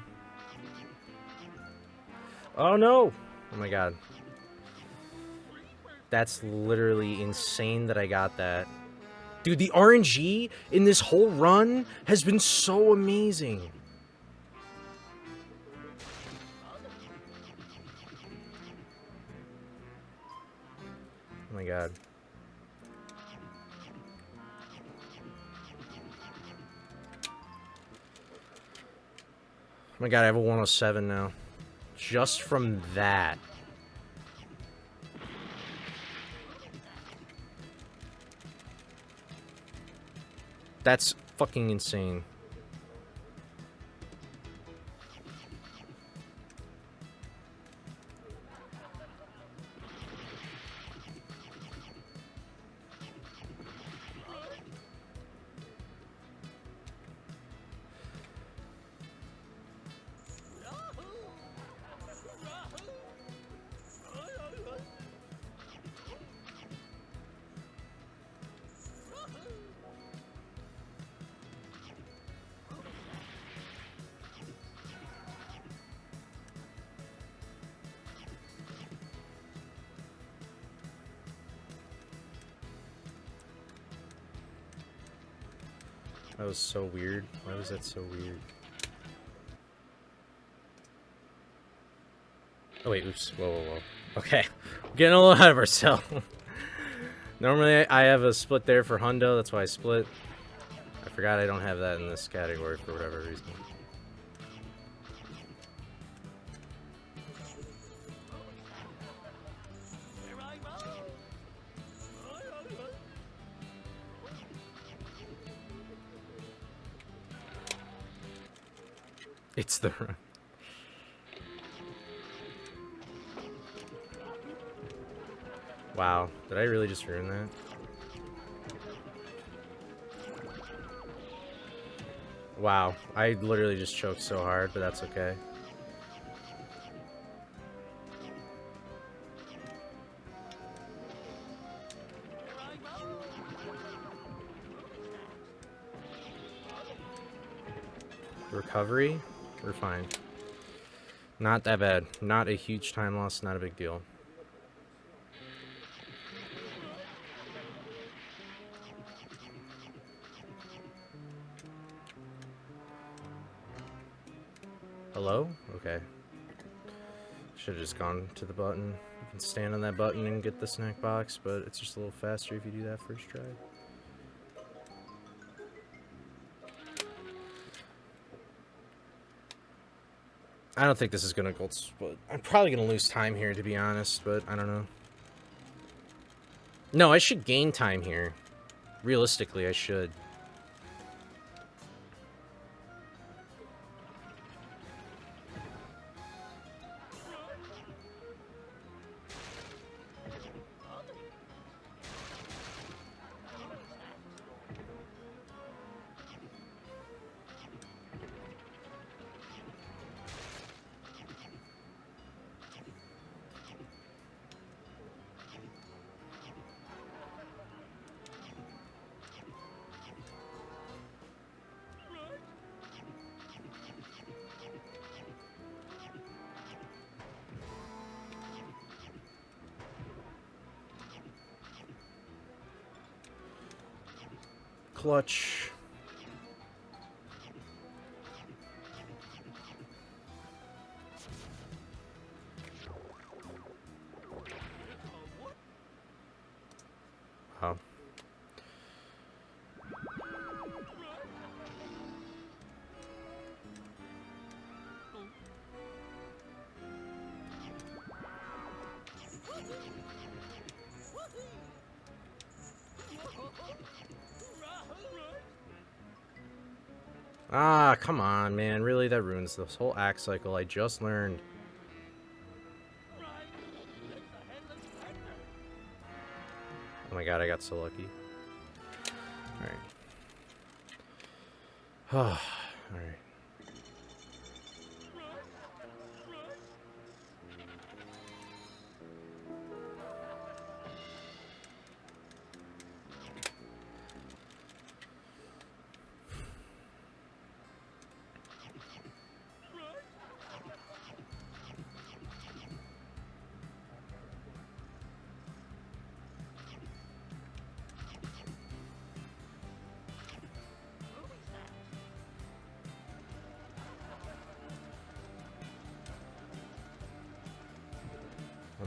Oh no! Oh my god. That's literally insane that I got that. Dude, the RNG in this whole run has been so amazing. Oh my god. Oh my god, I have a 107 now. Just from that. That's fucking insane. That was so weird. Why was that so weird? Oh wait, oops. Whoa, whoa, whoa. Okay. We're getting a little ahead of ourselves. Normally I have a split there for Hundo, that's why I split. I forgot I don't have that in this category for whatever reason. It's the run. Wow, did I really just ruin that? Wow, I literally just choked so hard, but that's okay. Recovery? We're fine. Not that bad. Not a huge time loss, not a big deal. Hello? Okay. Should have just gone to the button. You can stand on that button and get the snack box, but it's just a little faster if you do that first try. I don't think this is gonna gold split. I'm probably gonna lose time here, to be honest, but I don't know. No, I should gain time here. Realistically, I should. Clutch. Wow. Ah, come on, man. Really? That ruins this whole act cycle I just learned. Oh my god, I got so lucky. Alright. Alright.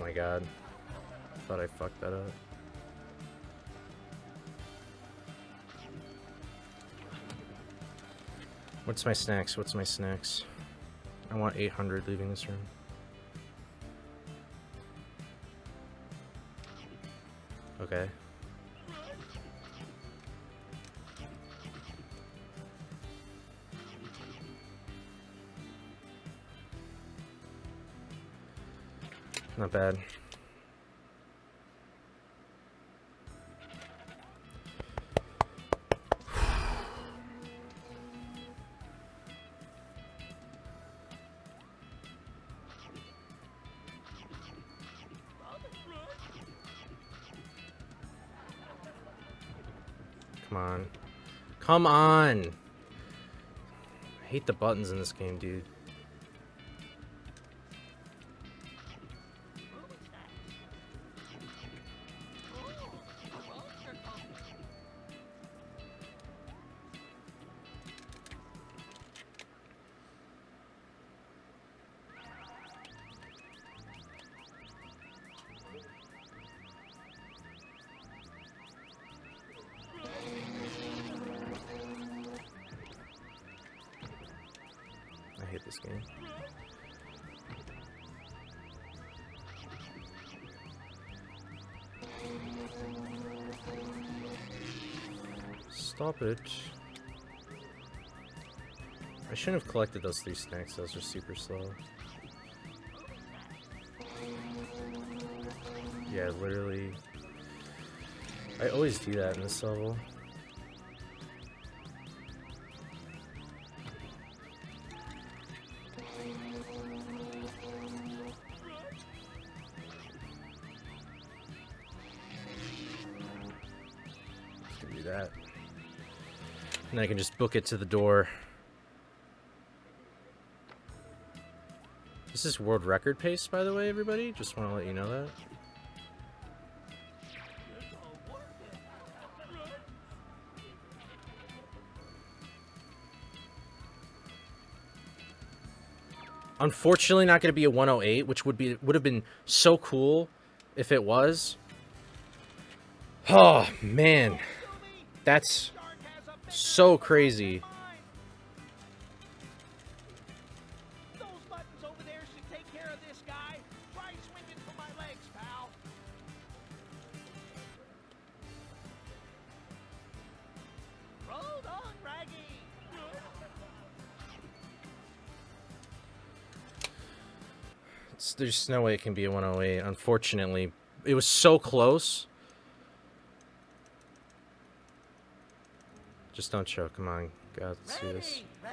my god. Thought I fucked that up. What's my snacks? What's my snacks? I want 800 leaving this room. Okay. Not bad. Come on. Come on! I hate the buttons in this game, dude. I hate this game. Stop it. I shouldn't have collected those 3 snacks, those are super slow. Yeah, literally. I always do that in this level. Do that. And I can just book it to the door. This is world record pace, by the way, everybody. Just want to let you know that. Unfortunately, not going to be a 108, which would have been so cool if it was. Oh man, that's so crazy. Those buttons over there should take care of this guy. Try swinging for my legs, pal. Hold on, Raggy. There's no way it can be a 108. Unfortunately, it was so close. Just don't choke. Come on, God, let's do this. How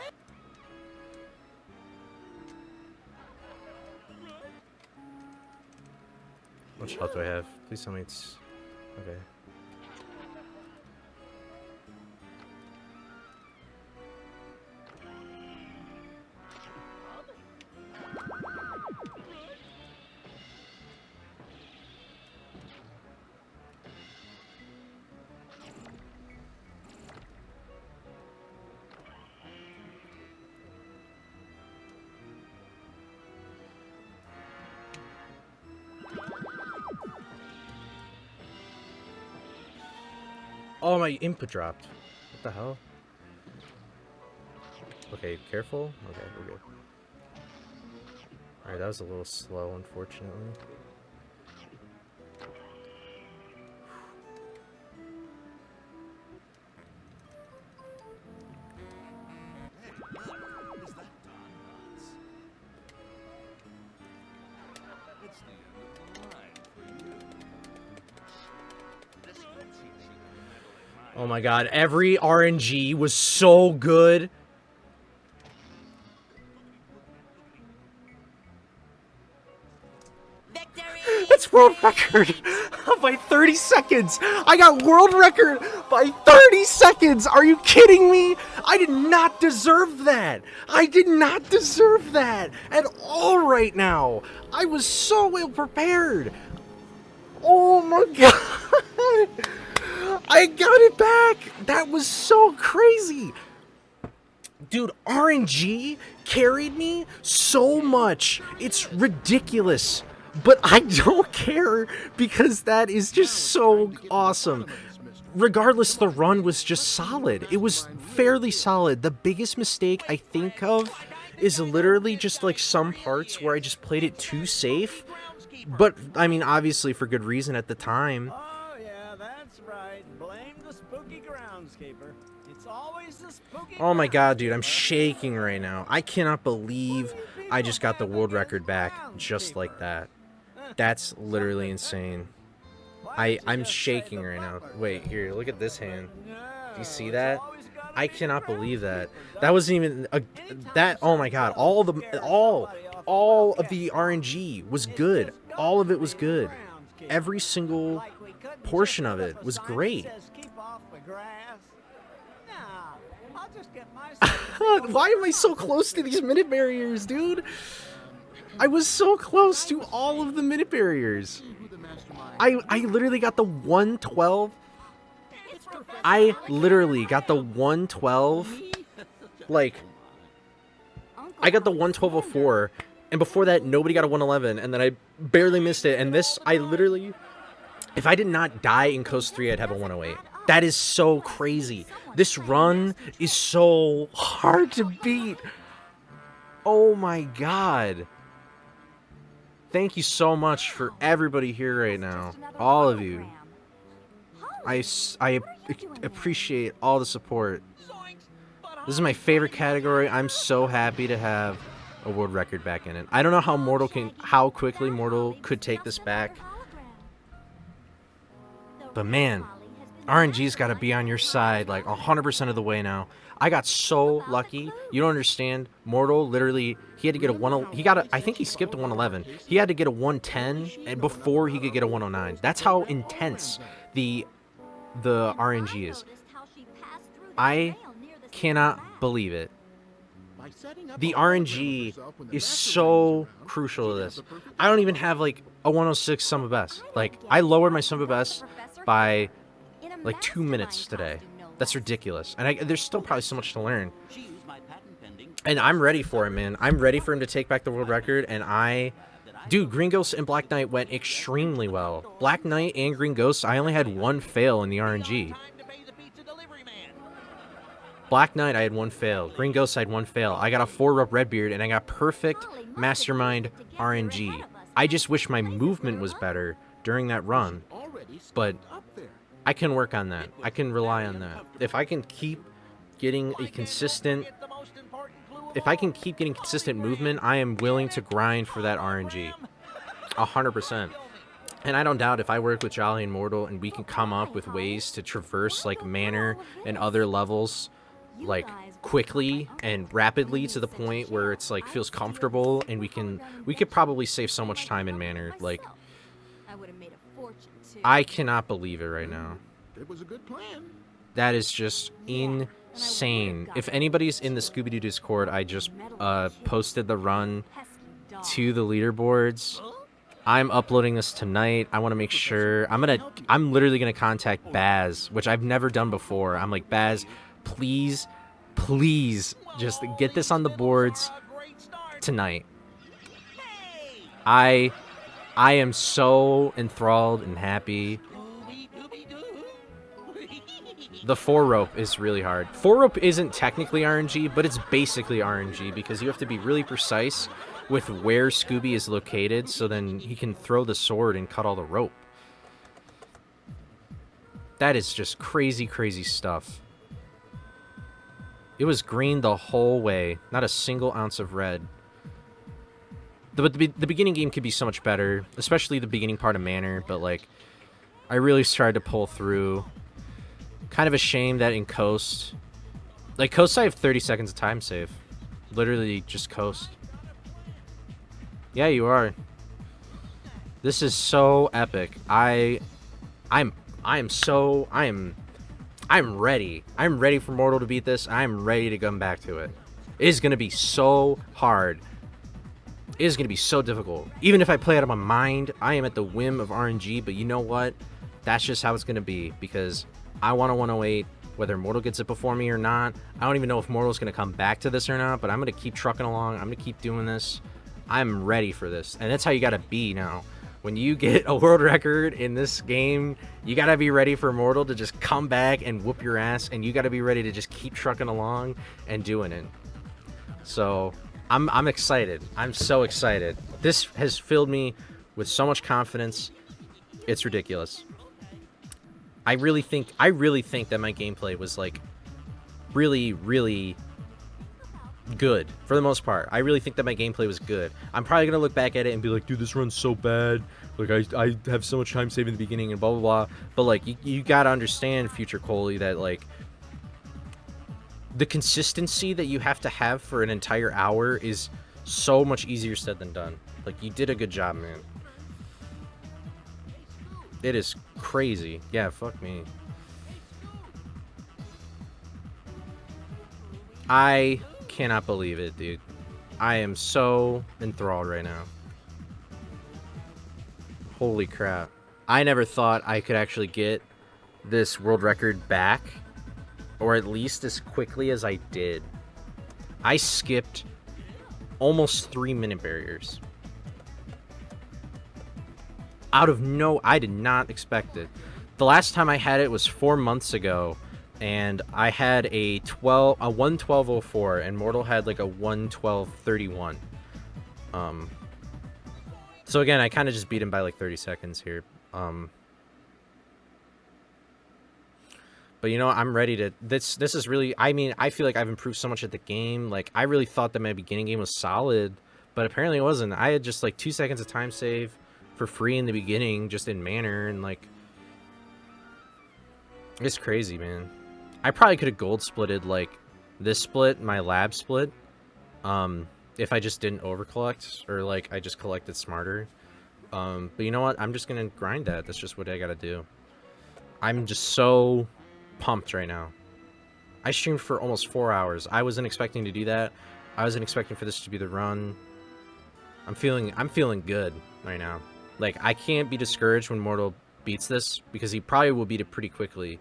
much health do I have? Please tell me it's okay. Oh, my input dropped. What the hell? Okay, careful. Okay, we're good. Alright, that was a little slow, unfortunately. Oh my god, every RNG was so good. Victory! That's world record by 30 seconds. I got world record by 30 seconds. Are you kidding me? I did not deserve that. I did not deserve that at all right now. I was so ill prepared. Oh my god. I got it back. That was so crazy. Dude, RNG carried me so much. It's ridiculous. But I don't care because that is just so awesome. Regardless, the run was just solid. It was fairly solid. The biggest mistake I think of is literally just like some parts where I just played it too safe. But, I mean, obviously for good reason at the time. Oh, yeah, that's right. Blame the spooky groundskeeper. It's always the spooky. Oh my god, dude, I'm shaking right now. I cannot believe I just got the world record back just like that. That's literally insane. I'm shaking right now. Wait, here, look at this hand. Do you see that? I cannot believe that. That wasn't even a that. Oh my god! All of the RNG was good. All of it was good. Every single portion of it was great. Why am I so close to these minute barriers, dude? I was so close to all of the minute barriers. I literally got the 112. I literally got the 112. Like, I got the 112.04, and before that, nobody got a 111, and then I barely missed it. And this, I literally, if I did not die in Coast 3, I'd have a 108. That is so crazy. This run is so hard to beat. Oh my god. Thank you so much for everybody here right now. All of you. I appreciate all the support. This is my favorite category. I'm so happy to have a world record back in it. I don't know how quickly Mortal could take this back. But man, RNG's got to be on your side like 100% of the way now. I got so lucky. You don't understand. Mortal literally, he had to get I think he skipped a 111. He had to get a 110 and before he could get a 109. That's how intense the RNG is. I cannot believe it. The RNG is so crucial to this. I don't even have like a 106 sum of best. Like, I lowered my sum of best by like 2 minutes today. That's ridiculous. And there's still probably so much to learn. And I'm ready for him, man. I'm ready for him to take back the world record. And dude, Green Ghost and Black Knight went extremely well. Black Knight and Green Ghost, I only had one fail in the RNG. Black Knight, I had one fail. Green Ghost, I had one fail. I got a 4-rope Redbeard, and I got perfect Mastermind RNG. I just wish my movement was better during that run. But I can work on that. I can rely on that. If I can keep getting consistent movement, I am willing to grind for that RNG. 100%. And I don't doubt if I work with Jolly and Mortal and we can come up with ways to traverse like Manor and other levels like quickly and rapidly to the point where it's like feels comfortable, and we could probably save so much time in Manor. Like, I cannot believe it right now. It was a good plan. That is just insane. If anybody's in the Scooby-Doo Discord, I just posted the run to the leaderboards. I'm uploading this tonight. I want to make sure. I'm literally gonna contact Baz, which I've never done before. I'm like, Baz, please just get this on the boards tonight. I am so enthralled and happy. The 4-rope is really hard. 4-rope isn't technically RNG, but it's basically RNG because you have to be really precise with where Scooby is located, so then he can throw the sword and cut all the rope. That is just crazy, crazy stuff. It was green the whole way. Not a single ounce of red. The beginning game could be so much better, especially the beginning part of Manor, but like, I really tried to pull through. Kind of a shame that in Coast, like Coast, I have 30 seconds of time save. Literally just Coast. Yeah, you are. This is so epic. I'm ready. I'm ready for Mortal to beat this. I'm ready to come back to it. It is going to be so hard. It is going to be so difficult. Even if I play out of my mind, I am at the whim of RNG, but you know what? That's just how it's going to be, because I want a 108, whether Mortal gets it before me or not. I don't even know if Mortal's going to come back to this or not, but I'm going to keep trucking along. I'm going to keep doing this. I'm ready for this. And that's how you gotta be now. When you get a world record in this game, you gotta be ready for Mortal to just come back and whoop your ass, and you gotta be ready to just keep trucking along and doing it. So I'm excited. I'm so excited. This has filled me with so much confidence. It's ridiculous. I really think that my gameplay was like really, really good for the most part. I really think that my gameplay was good. I'm probably gonna look back at it and be like, dude, this run's so bad. Like I have so much time saved in the beginning and blah blah blah. But like you gotta understand, future Coley, that like the consistency that you have to have for an entire hour is so much easier said than done. Like, you did a good job, man. It is crazy. Yeah, fuck me. I cannot believe it, dude. I am so enthralled right now. Holy crap. I never thought I could actually get this world record back, or at least as quickly as I did. I skipped almost 3-minute barriers. Out of no, I did not expect it. The last time I had it was 4 months ago, and I had a 1:12:04, and Mortal had like a 1:12:31. So again, I kind of just beat him by like 30 seconds here. But you know, I'm ready to. This is really. I mean, I feel like I've improved so much at the game. Like, I really thought that my beginning game was solid, but apparently it wasn't. I had just like 2 seconds of time save for free in the beginning, just in manner, and like, it's crazy, man. I probably could have gold splitted like this split, my lab split, if I just didn't overcollect, or like I just collected smarter. But you know what? I'm just gonna grind that. That's just what I gotta do. I'm just so pumped right now. I streamed for almost 4 hours. I wasn't expecting to do that. I wasn't expecting for this to be the run. I'm feeling good right now. Like, I can't be discouraged when Mortal beats this, because he probably will beat it pretty quickly.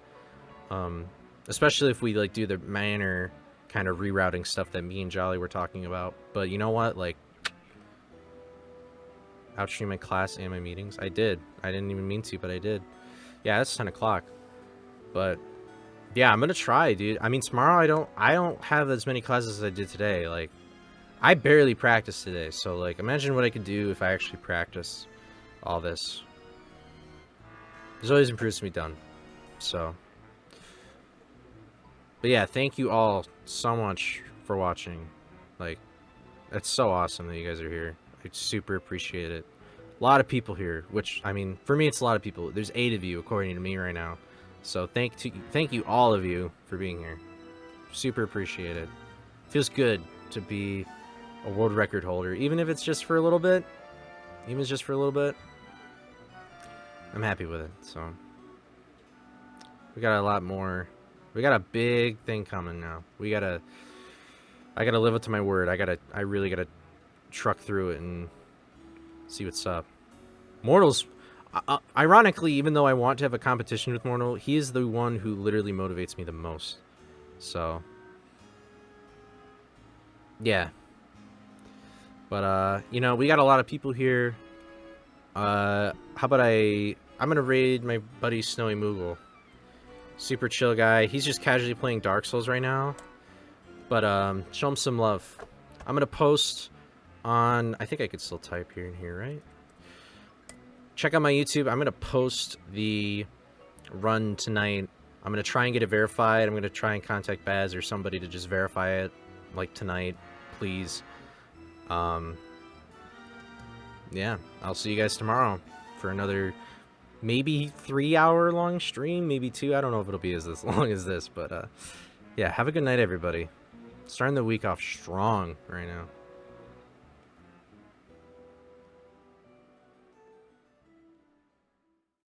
Especially if we like do the minor kind of rerouting stuff that me and Jolly were talking about. But you know what? Like, outstream my class and my meetings. I did. I didn't even mean to, but I did. Yeah, that's 10 o'clock. But yeah, I'm gonna try, dude. I mean, tomorrow I don't have as many classes as I did today. Like, I barely practiced today, so like, imagine what I could do if I actually practice all this. There's always improvements to be done. So, but yeah, thank you all so much for watching. Like, it's so awesome that you guys are here. I super appreciate it. A lot of people here, which, I mean, for me, it's a lot of people. There's 8 of you, according to me right now. So thank you all of you for being here. Super appreciate it. Feels good to be a world record holder, even if it's just for a little bit. Even if it's just for a little bit. I'm happy with it. So we got a lot more. We got a big thing coming now. I gotta live up to my word. I really gotta truck through it and see what's up. Mortal's, ironically, even though I want to have a competition with Mortal, he is the one who literally motivates me the most. So, yeah. But, you know, we got a lot of people here. How about I'm gonna raid my buddy Snowy Moogle. Super chill guy. He's just casually playing Dark Souls right now. But, show him some love. I'm gonna post on, I think I could still type here and here, right? Check out my YouTube. I'm gonna post the run tonight. I'm gonna try and get it verified. I'm gonna try and contact Baz or somebody to just verify it, like, tonight, please. Yeah, I'll see you guys tomorrow for another maybe 3-hour long stream, maybe 2. I don't know if it'll be as long as this, but yeah, have a good night, everybody. Starting the week off strong right now.